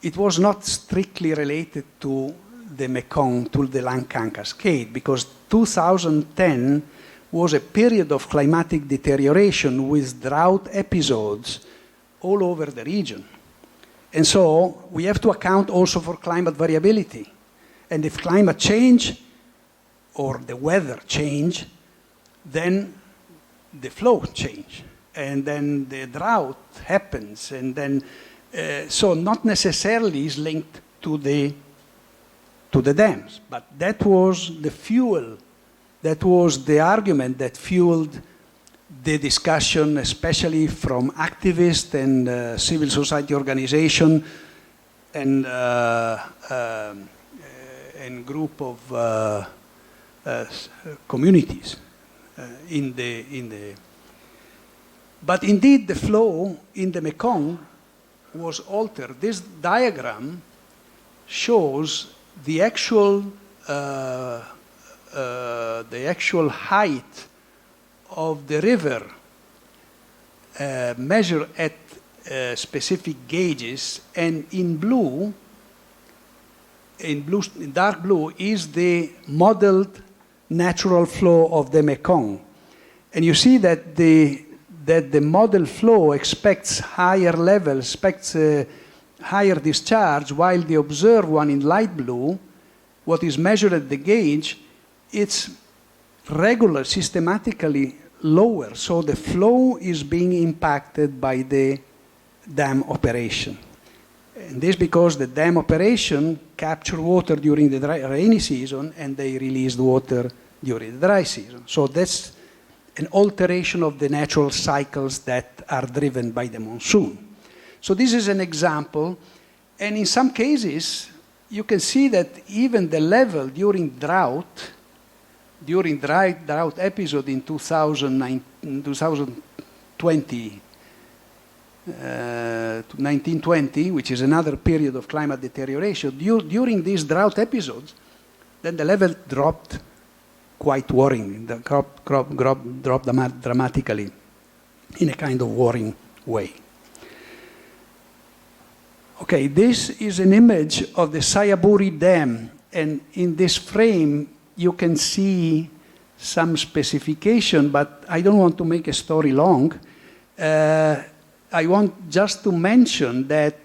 it was not strictly related to the Mekong, to the Langkang Cascade, because 2010 was a period of climatic deterioration with drought episodes all over the region. And so we have to account also for climate variability. And if climate change or the weather change, then the flow change. And then the drought happens. And then, so not necessarily is linked to the dams. But that was the fuel, that was the argument that fueled the discussion, especially from activists and civil society organization and group of communities But indeed, the flow in the Mekong was altered. This diagram shows the actual height of the river measured at specific gauges, and in dark blue is the modeled natural flow of the Mekong. And you see that the model flow expects higher levels, expects higher discharge, while the observed one in light blue, what is measured at the gauge, it's regular, systematically lower. So the flow is being impacted by the dam operation. And this because the dam operation capture water during the rainy season and they release the water during the dry season. So that's an alteration of the natural cycles that are driven by the monsoon. So this is an example, and in some cases you can see that even the level during drought episode in 1920, which is another period of climate deterioration, during these drought episodes, then the level dropped quite worrying. The crop dropped dramatically in a kind of worrying way. Okay, this is an image of the Sayaburi Dam, and in this frame you can see some specification, but I don't want to make a story long. I want just to mention that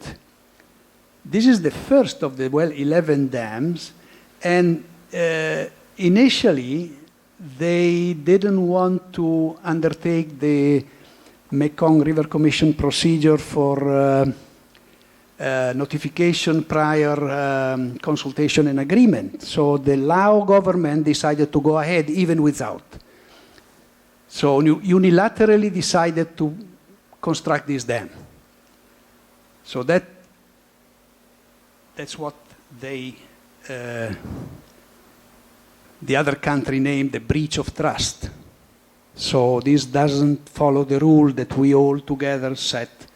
this is the first of the 11 dams, and initially they didn't want to undertake the Mekong River Commission procedure for notification prior consultation and agreement. So the Lao government decided to go ahead even without. So unilaterally decided to construct this dam. So that's what they, the other country named the breach of trust. So this doesn't follow the rule that we all together set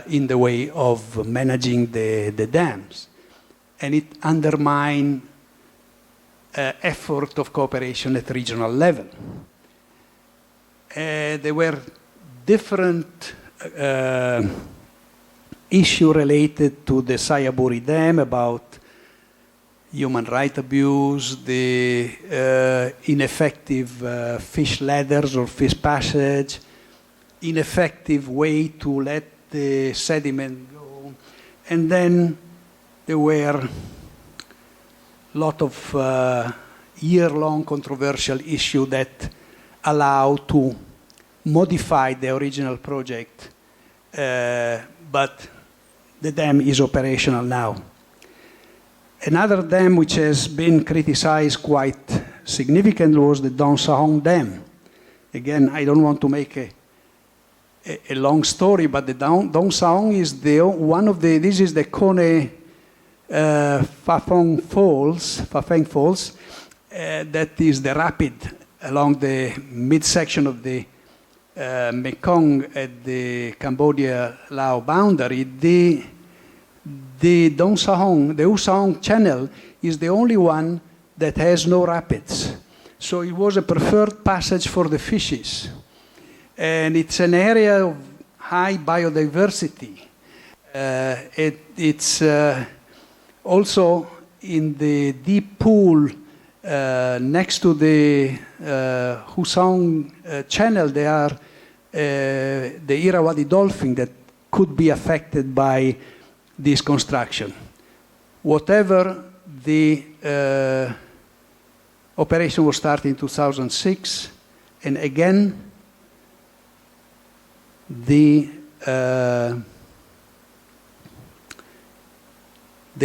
in the way of managing the dams. And it undermines effort of cooperation at regional level. There were different issue related to the Sayaburi Dam about human rights abuse, the ineffective fish ladders or fish passage, ineffective way to let the sediment go. And then there were a lot of year-long controversial issue that allow to modify the original project, but the dam is operational now. Another dam which has been criticized quite significantly was the Don Sahong Dam. Again, I don't want to make a long story, but the Don Sahong is this is the Kone Phafeng Falls, that is the rapid along the midsection of the Mekong at the Cambodia-Laos boundary. The Don Sahong, the U Sahong channel, is the only one that has no rapids. So it was a preferred passage for the fishes. And it's an area of high biodiversity. It's also in the deep pool next to the Husong channel, there are the Irrawaddy dolphin that could be affected by this construction. Whatever, the operation was started in 2006, and again, the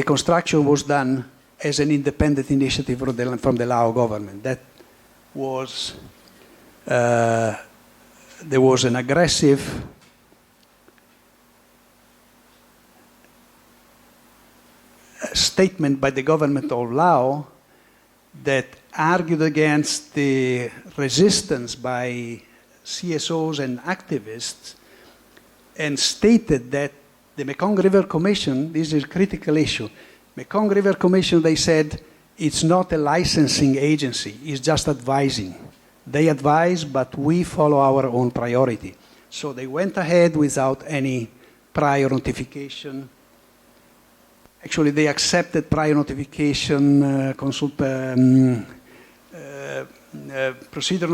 construction was done as an independent initiative from the Laos government. That was, there was an aggressive statement by the government of Laos that argued against the resistance by CSOs and activists and stated that the Mekong River Commission, this is a critical issue, Mekong River Commission, they said, it's not a licensing agency, it's just advising. They advise, but we follow our own priority. So they went ahead without any prior notification. Actually, they accepted prior notification, procedure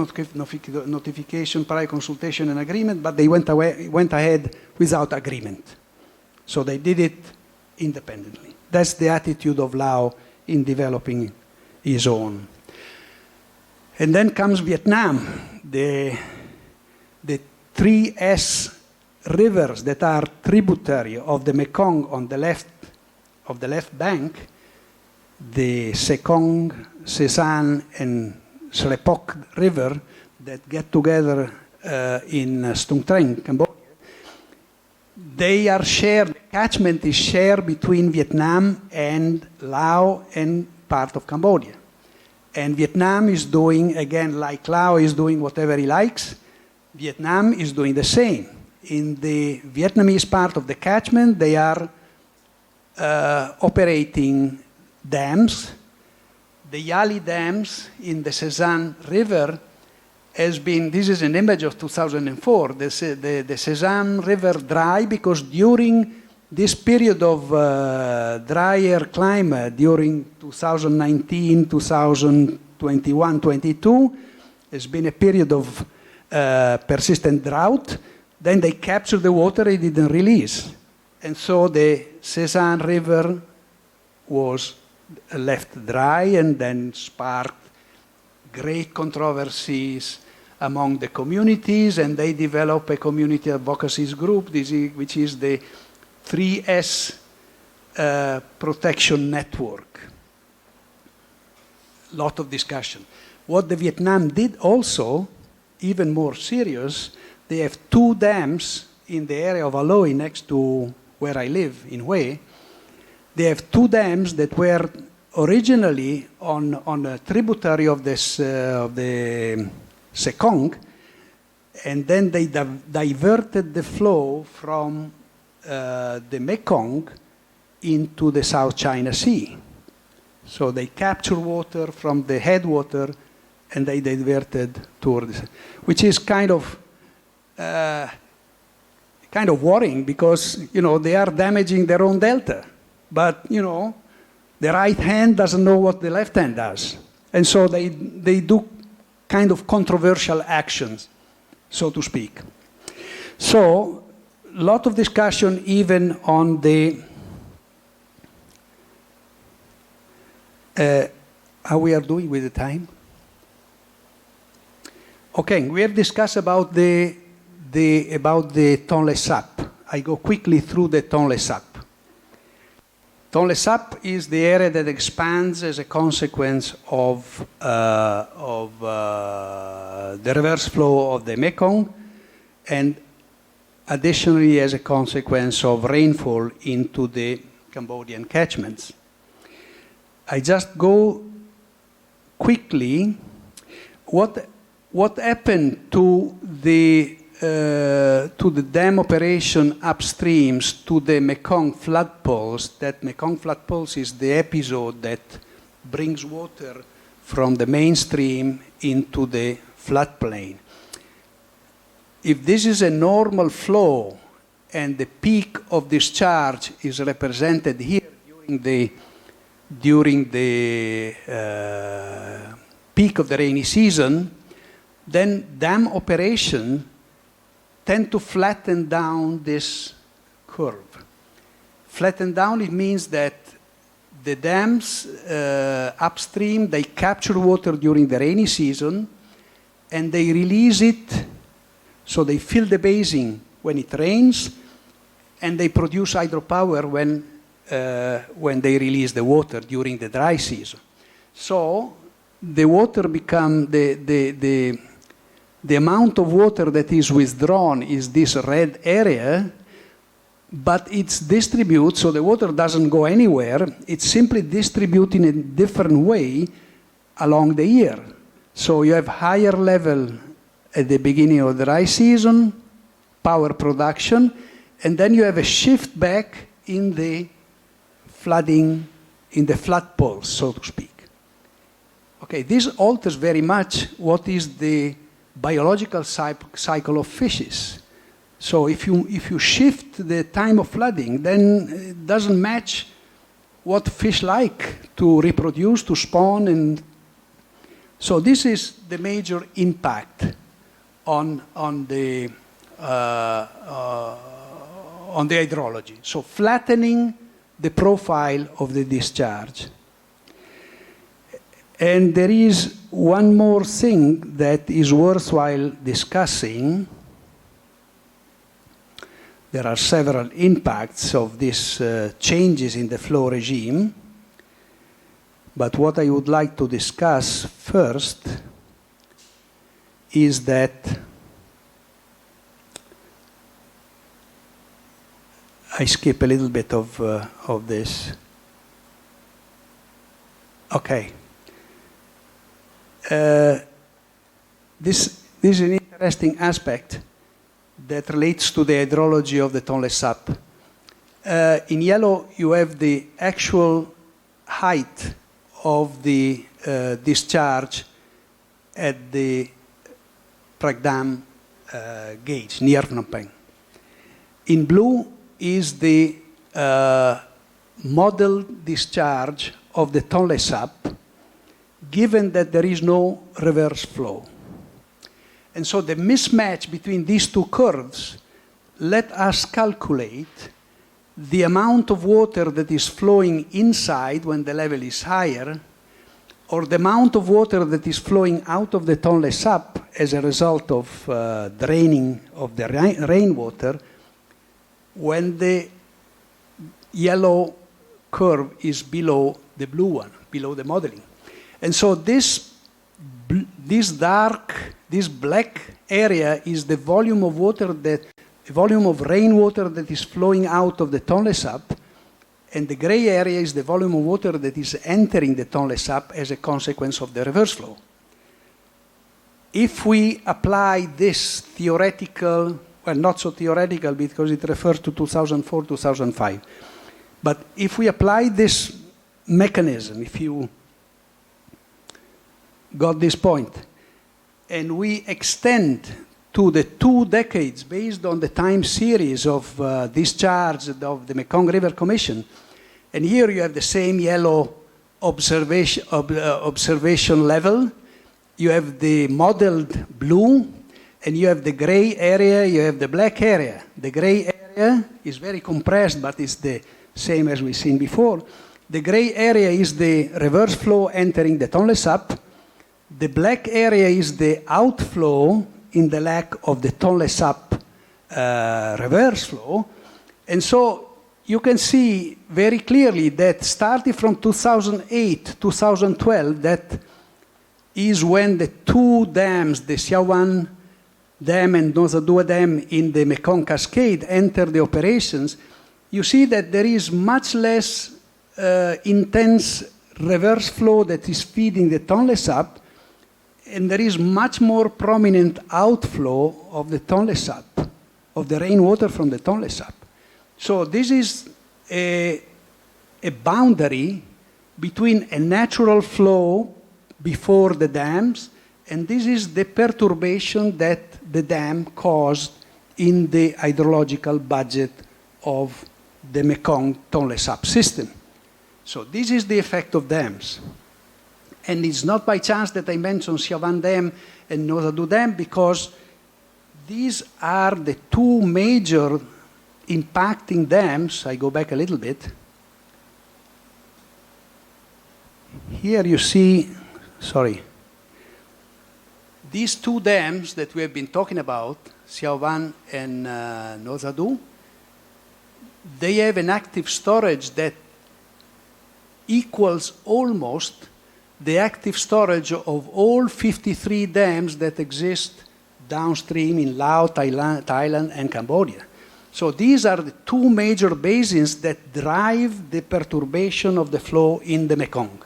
notification, prior consultation and agreement, but they went ahead without agreement. So they did it independently. That's the attitude of Laos in developing his own. And then comes Vietnam, the 3S rivers that are tributary of the Mekong on the left bank, the Sekong, Sesan, and Slepok River that get together in Stung Treng, Cambodia. They are shared, the catchment is shared between Vietnam and Laos and part of Cambodia. And Vietnam is doing, again, like Laos is doing whatever he likes, Vietnam is doing the same. In the Vietnamese part of the catchment, they are operating dams. The Yali dams in the Sesan River has been, this is an image of 2004, the Sesan River dry because during this period of drier climate, during 2019, 2021, 22, has been a period of persistent drought. Then they captured the water, they didn't release. And so the Sesan River was left dry and then sparked great controversies among the communities, and they developed a community advocacy group, which is the 3S protection network. Lot of discussion. What the Vietnam did also, even more serious, they have 2 dams in the area of Aloi next to where I live, in Hue. They have 2 dams that were originally on a tributary of this of the Sekong, and then they diverted the flow from the Mekong into the South China Sea. So they capture water from the headwater and they diverted towards, which is kind of kind of worrying because, they are damaging their own delta. But, the right hand doesn't know what the left hand does. And so they do kind of controversial actions, so to speak. So, a lot of discussion even on the how we are doing with the time. Okay, we have discussed about the Tonlé Sap. I go quickly through the Tonlé Sap. Tonlé Sap is the area that expands as a consequence of the reverse flow of the Mekong, and additionally as a consequence of rainfall into the Cambodian catchments. I just go quickly. What happened to the dam operation upstreams to the Mekong flood pulse? That Mekong flood pulse is the episode that brings water from the mainstream into the floodplain. If this is a normal flow and the peak of discharge is represented here during the peak of the rainy season, then dam operation tend to flatten down this curve. Flatten down, it means that the dams upstream, they capture water during the rainy season and they release it, so they fill the basin when it rains and they produce hydropower when they release the water during the dry season. So the water become the amount of water that is withdrawn is this red area, but it's distributed, so the water doesn't go anywhere. It's simply distributed in a different way along the year. So you have higher level at the beginning of the dry season, power production, and then you have a shift back in the flooding, in the flood pulse, so to speak. Okay, this alters very much what is the biological cycle of fishes. So if you shift the time of flooding, then it doesn't match what fish like to reproduce, to spawn, and so this is the major impact on the hydrology. So flattening the profile of the discharge. And there is one more thing that is worthwhile discussing. There are several impacts of these changes in the flow regime, but what I would like to discuss first is that I skip a little bit of this. Okay. This is an interesting aspect that relates to the hydrology of the Tonlé Sap. In yellow, you have the actual height of the discharge at the Prag Dam gauge near Phnom Penh. In blue is the model discharge of the Tonlé Sap, given that there is no reverse flow. And so the mismatch between these two curves let us calculate the amount of water that is flowing inside when the level is higher, or the amount of water that is flowing out of the Tonlé Sap as a result of draining of the rainwater when the yellow curve is below the blue one, below the modeling. And so this black area is the volume of water the volume of rainwater that is flowing out of the Tonlé Sap, and the gray area is the volume of water that is entering the Tonlé Sap as a consequence of the reverse flow. If we apply this theoretical, well, not so theoretical because it refers to 2004, 2005, but if we apply this mechanism, if you got this point, and we extend to the 2 decades based on the time series of discharge of the Mekong River Commission. And here you have the same yellow observation level. You have the modeled blue, and you have the gray area, you have the black area. The gray area is very compressed, but it's the same as we've seen before. The gray area is the reverse flow entering the Tonlé Sap. The black area is the outflow in the lack of the Tonlé Sap reverse flow. And so you can see very clearly that starting from 2008, 2012, that is when the 2 dams, the Siawan Dam and Nosa Dua Dam in the Mekong Cascade, enter the operations. You see that there is much less intense reverse flow that is feeding the Tonlé Sap, and there is much more prominent outflow of the Tonlé Sap, of the rainwater from the Tonlé Sap. So this is a boundary between a natural flow before the dams, and this is the perturbation that the dam caused in the hydrological budget of the Mekong Tonlé Sap system. So this is the effect of dams. And it's not by chance that I mentioned Siawan Dam and Nosa Dua Dam, because these are the 2 major impacting dams. I go back a little bit. Here you see, these 2 dams that we have been talking about, Siawan and Nosa Dua, they have an active storage that equals almost the active storage of all 53 dams that exist downstream in Laos, Thailand, and Cambodia. So these are the 2 major basins that drive the perturbation of the flow in the Mekong.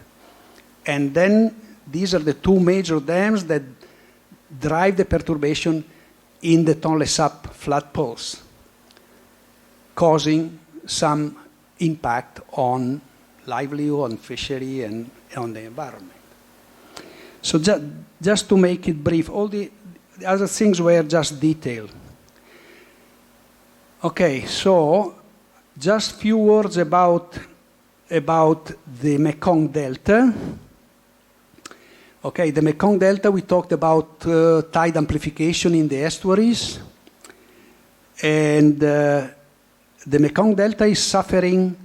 And then these are the 2 major dams that drive the perturbation in the Tonlé Sap flood pulse, causing some impact on livelihood, on fishery, and on the environment. So just to make it brief, all the other things were just detail. Okay, so just few words about the Mekong Delta. Okay, the Mekong Delta, we talked about tide amplification in the estuaries. And the Mekong Delta is suffering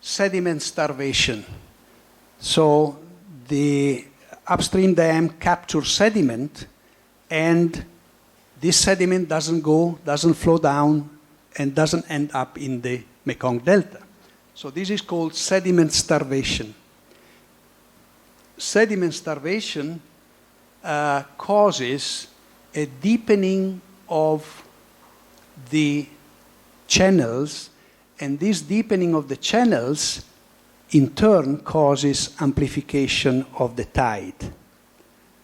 sediment starvation. So the upstream dam captures sediment, and this sediment doesn't flow down, and doesn't end up in the Mekong Delta. So this is called sediment starvation. Sediment starvation causes a deepening of the channels, and this deepening of the channels in turn causes amplification of the tide.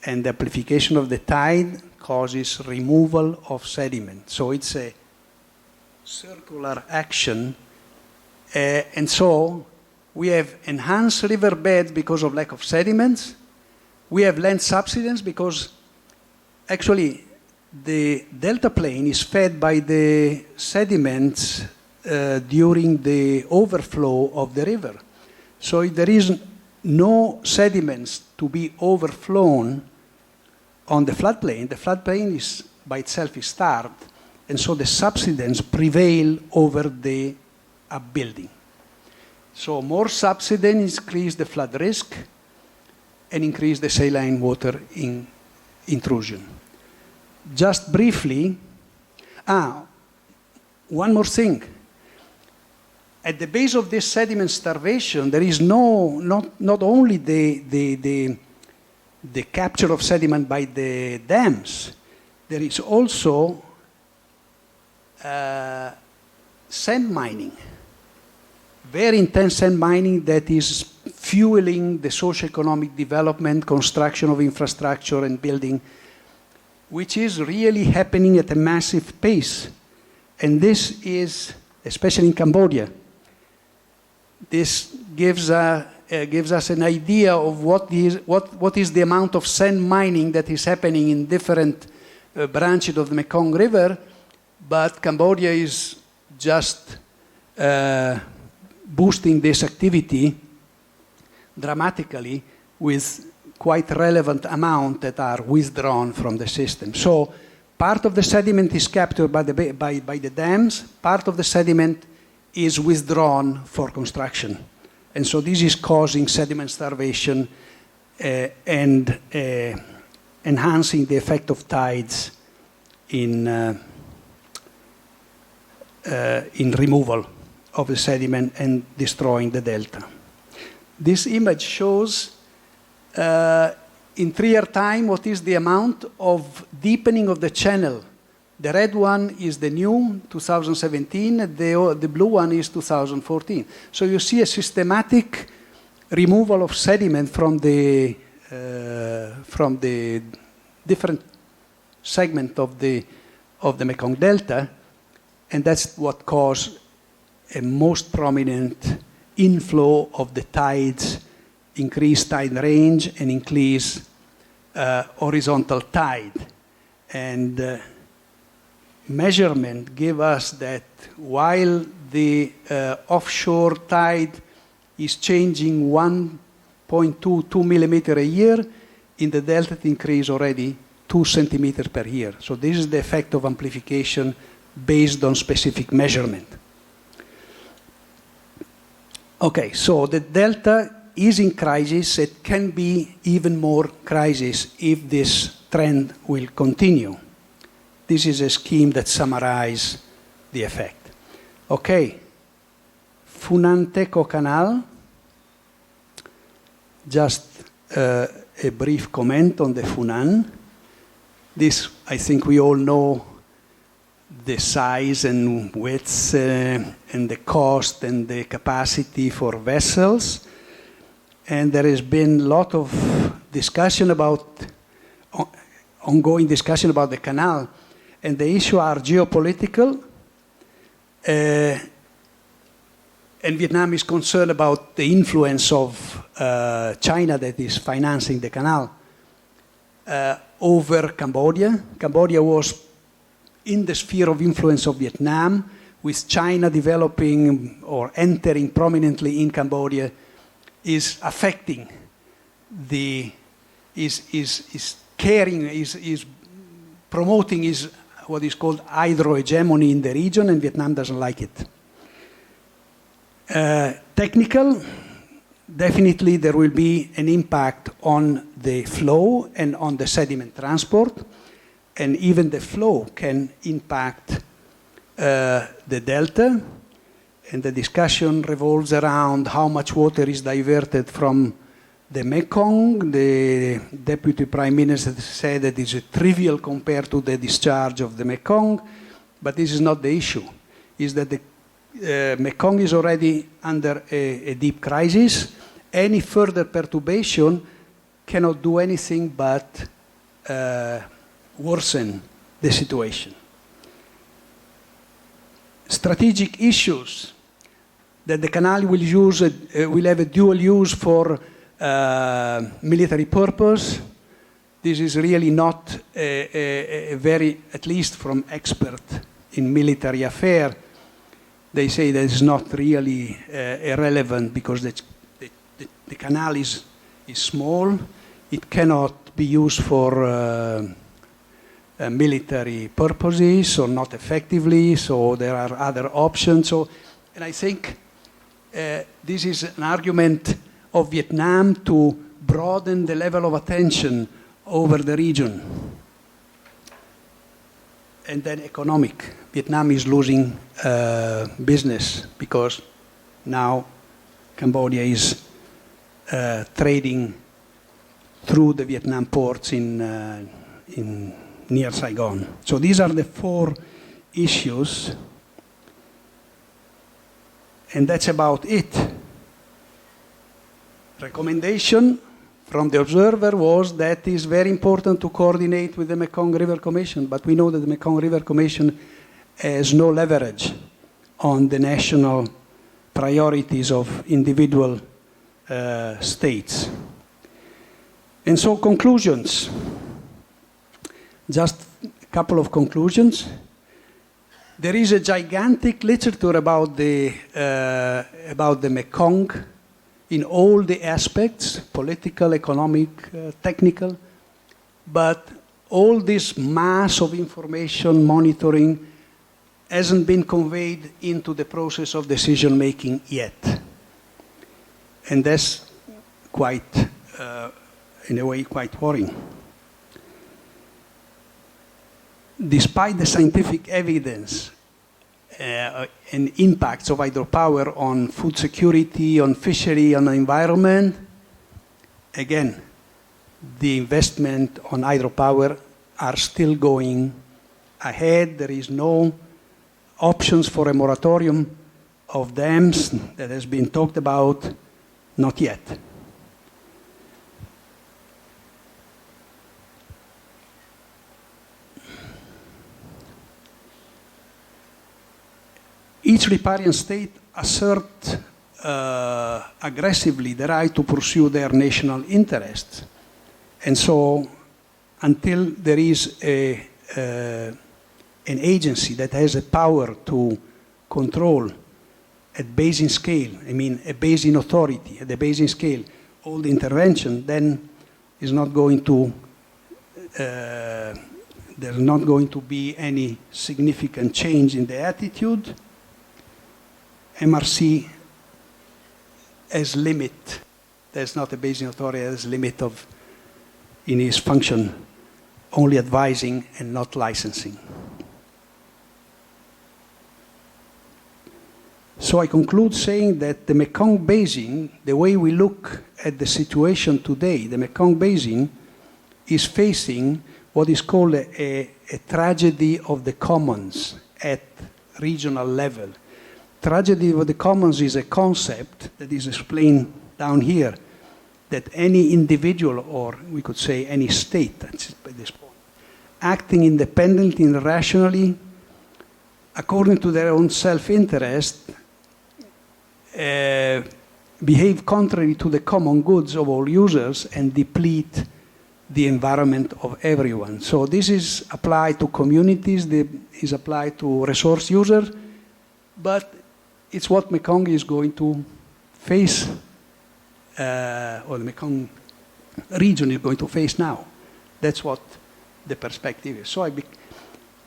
And the amplification of the tide causes removal of sediment. So it's a circular action. And so we have enhanced riverbeds because of lack of sediments. We have land subsidence because actually the delta plain is fed by the sediments during the overflow of the river. So if there is no sediments to be overflown on the floodplain is by itself is starved, and so the subsidence prevail over the upbuilding. So more subsidence increase the flood risk and increase the saline water intrusion. Just briefly, one more thing. At the base of this sediment starvation, there is not only the capture of sediment by the dams, there is also sand mining, very intense sand mining that is fueling the socio-economic development, construction of infrastructure and building, which is really happening at a massive pace. And this is, especially in Cambodia, this gives us an idea of what is the amount of sand mining that is happening in different branches of the Mekong River, but Cambodia is just boosting this activity dramatically with quite relevant amount that are withdrawn from the system. So part of the sediment is captured by the dams, part of the sediment is withdrawn for construction. And so this is causing sediment starvation and enhancing the effect of tides in removal of the sediment and destroying the delta. This image shows in 3 year time what is the amount of deepening of the channel. The red one is the new 2017, the blue one is 2014. So you see a systematic removal of sediment from the different segment of the Mekong Delta, and that's what caused a most prominent inflow of the tides, increased tide range, and increased horizontal tide. And measurement give us that while the offshore tide is changing 1.2 millimeter a year, in the delta it increased already 2 centimeters per year. So this is the effect of amplification based on specific measurement. Okay, so the delta is in crisis. It can be even more crisis if this trend will continue. This is a scheme that summarizes the effect. Okay, Funan-Teco Canal. Just a brief comment on the Funan. This, I think we all know the size and width and the cost and the capacity for vessels. And there has been a lot of discussion about, ongoing discussion about the canal. And the issue are geopolitical. And Vietnam is concerned about the influence of China that is financing the canal over Cambodia. Cambodia was in the sphere of influence of Vietnam, with China developing or entering prominently in Cambodia, is affecting is promoting what is called hydrohegemony in the region, and Vietnam doesn't like it. Technical, definitely there will be an impact on the flow and on the sediment transport, and even the flow can impact the delta, and the discussion revolves around how much water is diverted from the Mekong. The Deputy Prime Minister said that it's trivial compared to the discharge of the Mekong, but this is not the issue. Is that the Mekong is already under a deep crisis. Any further perturbation cannot do anything but worsen the situation. Strategic issues that the canal will use will have a dual use for military purpose. This is really not a very, at least from expert in military affairs, they say that it's not really irrelevant because the canal is small. It cannot be used for military purposes or not effectively, so there are other options. So, and I think this is an argument of Vietnam to broaden the level of attention over the region. And then economic. Vietnam is losing business because now Cambodia is trading through the Vietnam ports in near Saigon. So these are the 4 issues, and that's about it. Recommendation from the observer was that it is very important to coordinate with the Mekong River Commission, but we know that the Mekong River Commission has no leverage on the national priorities of individual states. And so conclusions. Just a couple of conclusions. There is a gigantic literature about the Mekong in all the aspects, political, economic, technical, but all this mass of information monitoring hasn't been conveyed into the process of decision making yet. And that's quite, in a way, quite worrying. Despite the scientific evidence and impacts of hydropower on food security, on fishery, on the environment, again, the investment on hydropower are still going ahead. There is no options for a moratorium of dams that has been talked about, not yet. Each riparian state asserts aggressively the right to pursue their national interests. And so, until there is an agency that has a power to control at basin scale, I mean a basin authority at the basin scale, all the intervention, then is not going to, there's not going to be any significant change in the attitude. MRC has limit, there's not a basin authority, has limit of, in its function, only advising and not licensing. So I conclude saying that the Mekong Basin, the way we look at the situation today, the Mekong Basin is facing what is called a tragedy of the commons at regional level. Tragedy of the commons is a concept that is explained down here, that any individual, or we could say any state at this point, acting independently and rationally, according to their own self-interest, behave contrary to the common goods of all users and deplete the environment of everyone. So this is applied to communities, is applied to resource users, but it's what Mekong is going to face, or the Mekong region is going to face now. That's what the perspective is. So I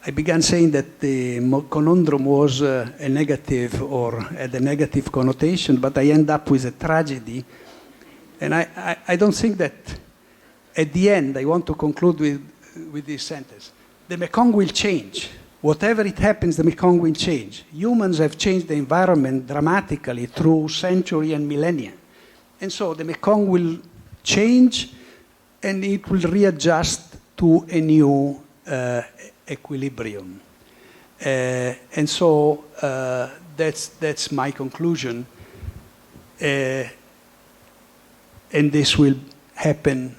began saying that the conundrum was a negative or had a negative connotation, but I end up with a tragedy. And I don't think that at the end, I want to conclude with this sentence. The Mekong will change. Whatever it happens, the Mekong will change. Humans have changed the environment dramatically through centuries and millennia. And so the Mekong will change and it will readjust to a new equilibrium. And so that's my conclusion. And this will happen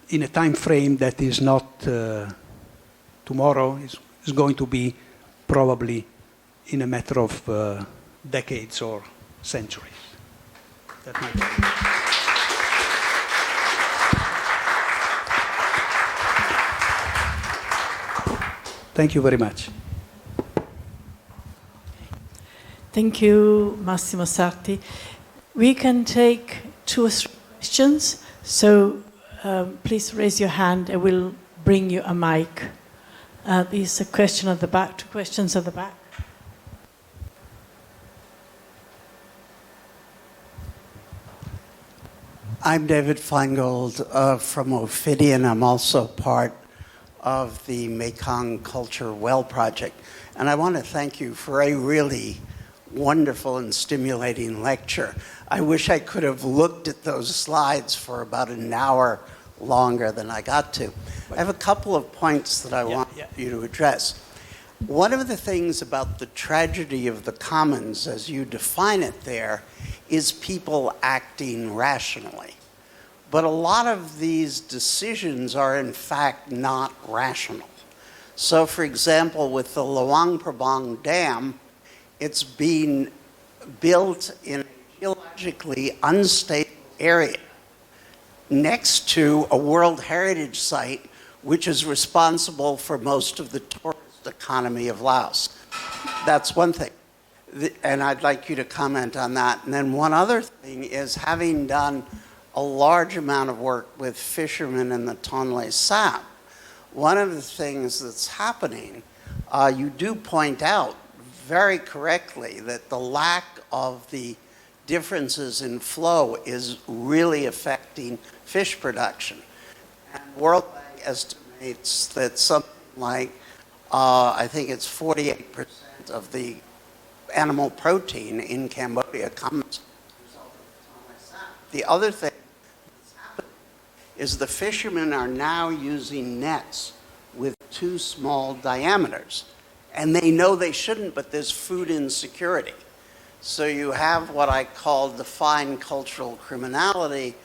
in a time frame that is not tomorrow. Is going to be probably in a matter of decades or centuries. Thank you very much. Thank you, Massimo Sarti. We can take 2 or 3 questions, so please raise your hand and we'll bring you a mic. There's a question at the back, 2 questions at the back. I'm David Feingold from Ophidian. I'm also part of the Mekong Culture Well Project. And I want to thank you for a really wonderful and stimulating lecture. I wish I could have looked at those slides for about an hour longer than I got to. I have a couple of points that I want you to address. One of the things about the tragedy of the commons, as you define it there, is people acting rationally. But a lot of these decisions are in fact not rational. So for example, with the Luang Prabang Dam, it's being built in a geologically unstable area next to a World Heritage Site which is responsible for most of the tourist economy of Laos. That's one thing. And I'd like you to comment on that. And then one other thing is, having done a large amount of work with fishermen in the Tonlé Sap, one of the things that's happening, you do point out very correctly that the lack of the differences in flow is really affecting fish production. And World Bank estimates that something like, I think it's 48% of the animal protein in Cambodia comes as a result of the Tonlé Sap. The other thing that's happening is the fishermen are now using nets with too small diameters. And they know they shouldn't, but there's food insecurity. So you have what I call defined cultural criminality,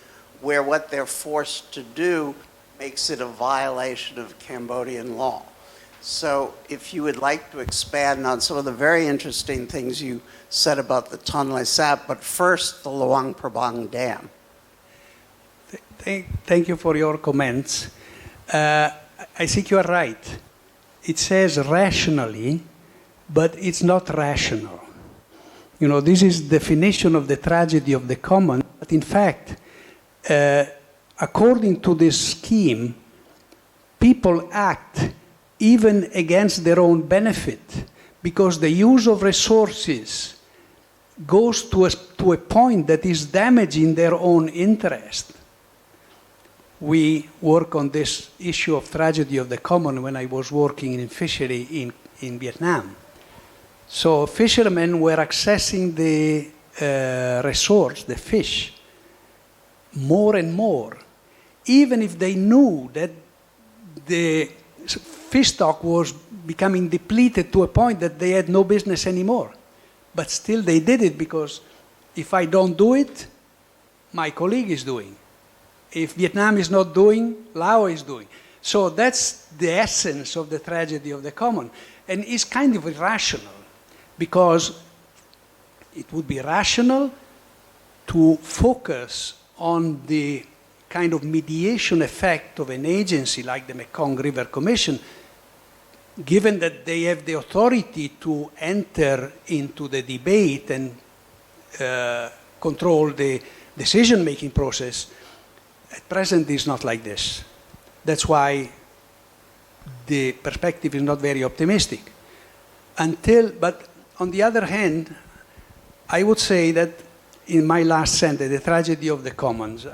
where what they're forced to do makes it a violation of Cambodian law. So if you would like to expand on some of the very interesting things you said about the Tonlé Sap, but first the Luang Prabang Dam. Thank you for your comments. I think you are right. It says rationally, but it's not rational. You know, this is definition of the tragedy of the common, but in fact, according to this scheme, people act even against their own benefit, because the use of resources goes to a point that is damaging their own interest. We work on this issue of tragedy of the common when I was working in fishery in Vietnam. So fishermen were accessing the resource, the fish, more and more, even if they knew that the fish stock was becoming depleted to a point that they had no business anymore. But still they did it, because if I don't do it, my colleague is doing. If Vietnam is not doing, Laos is doing. So that's the essence of the tragedy of the common. And it's kind of irrational, because it would be rational to focus on the kind of mediation effect of an agency like the Mekong River Commission, given that they have the authority to enter into the debate and control the decision-making process. At present, it's not like this. That's why the perspective is not very optimistic. But on the other hand, I would say that in my last sentence, the tragedy of the commons,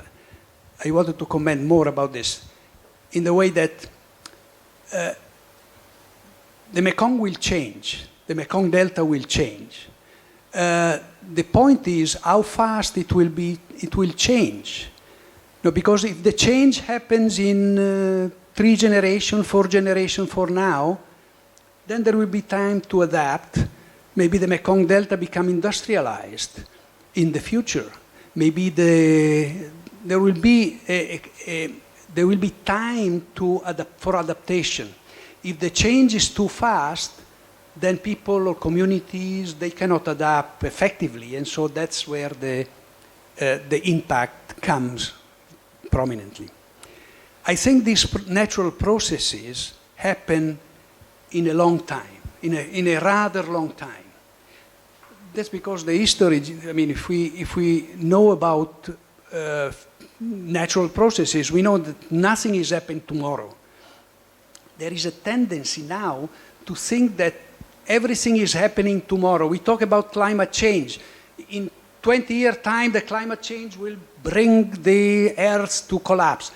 I wanted to comment more about this in the way that the Mekong will change. The Mekong Delta will change. The point is how fast it will change. No, because if the change happens in 3 generations, 4 generations from now, then there will be time to adapt. Maybe the Mekong Delta become industrialized in the future. Maybe there will be time for adaptation. If the change is too fast, then people or communities, they cannot adapt effectively, and so that's where the impact comes prominently. I think these natural processes happen in a long time, in a rather long time. That's because the history, I mean, if we know about natural processes, we know that nothing is happening tomorrow. There is a tendency now to think that everything is happening tomorrow. We talk about climate change. In 20-year time, the climate change will bring the Earth to collapse.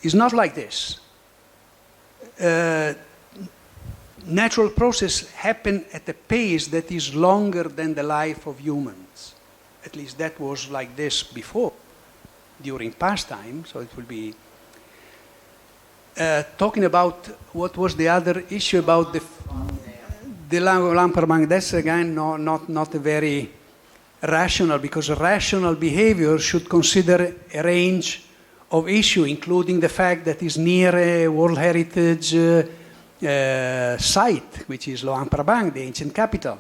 It's not like this. Natural processes happen at a pace that is longer than the life of humans. At least that was like this before, during past time, so it will be... talking about what was the other issue about the Luang Prabang, that's again not a very rational, because rational behavior should consider a range of issues, including the fact that it's near a World Heritage site, which is Luang Prabang, the ancient capital.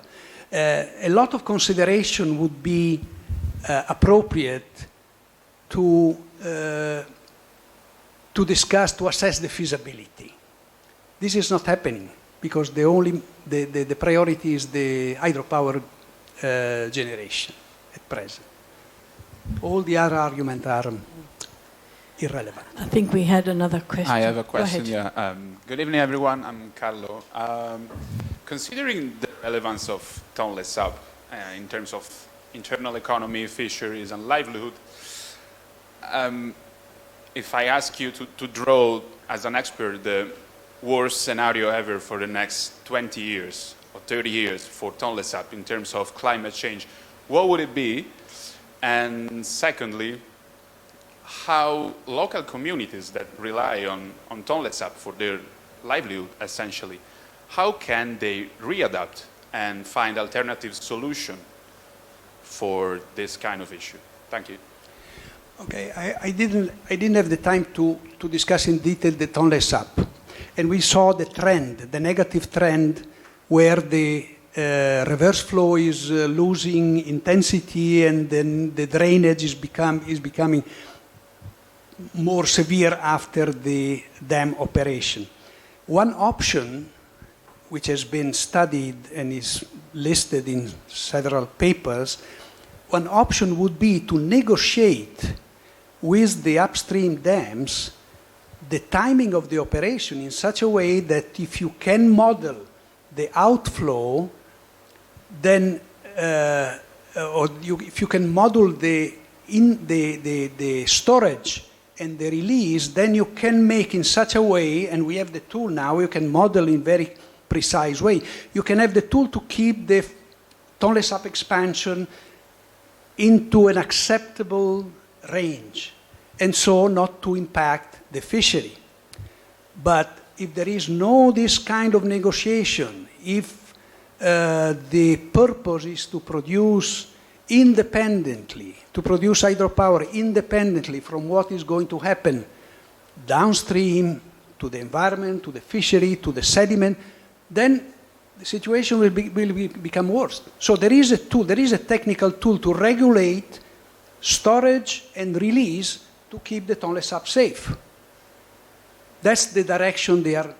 A lot of consideration would be appropriate to to discuss, to assess the feasibility. This is not happening because the priority is the hydropower generation at present. All the other arguments are irrelevant. I think we had another question. I have a question, Go ahead. yeah. Good evening, everyone. I'm Carlo. Considering the relevance of Tonlé Sap in terms of internal economy, fisheries, and livelihood, if I ask you to draw, as an expert, the worst scenario ever for the next 20 years or 30 years for Tonlé Sap in terms of climate change, what would it be? And secondly, how local communities that rely on Tonlé Sap for their livelihood, essentially, how can they readapt and find alternative solution for this kind of issue? Thank you. Okay, I didn't have the time to discuss in detail the Tonlé Sap. And we saw the trend, the negative trend, where the reverse flow is losing intensity and then the drainage is becoming more severe after the dam operation. One option, which has been studied and is listed in several papers, one option would be to negotiate with the upstream dams the timing of the operation in such a way that if you can model the outflow, then if you can model the storage and the release, then you can make in such a way, and we have the tool now, you can model in very precise way. You can have the tool to keep the Tonlé Sap expansion into an acceptable range, and so not to impact the fishery. But if there is no this kind of negotiation, if the purpose is to produce independently, to produce hydropower independently from what is going to happen downstream to the environment, to the fishery, to the sediment, then the situation will become worse. So there is a tool, there is a technical tool to regulate storage and release to keep the Tonlé Sap safe. That's the direction they are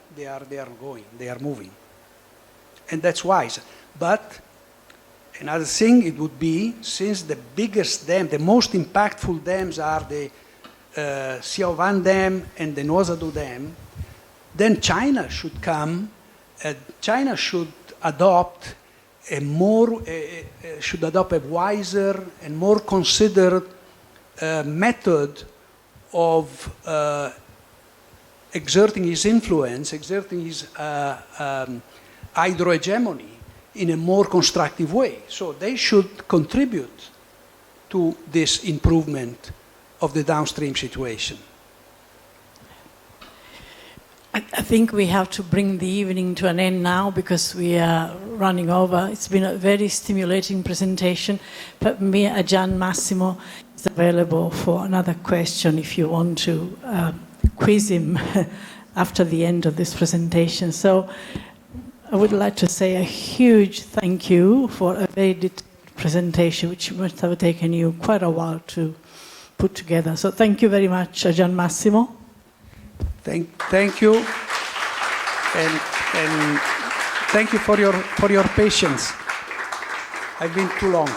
going, they are moving. And that's wise. But another thing it would be, since the biggest dam, the most impactful dams are the Siao Van Dam and the Nuozadu Dam, then China should come, China should adopt a wiser and more considered method of exerting his influence, exerting his hydrohegemony in a more constructive way. So they should contribute to this improvement of the downstream situation. I think we have to bring the evening to an end now because we are running over. It's been a very stimulating presentation, but Ajahn Massimo is available for another question if you want to quiz him after the end of this presentation. So I would like to say a huge thank you for a very detailed presentation, which must have taken you quite a while to put together. So thank you very much, Ajahn Massimo. Thank you, and thank you for your patience. I've been too long.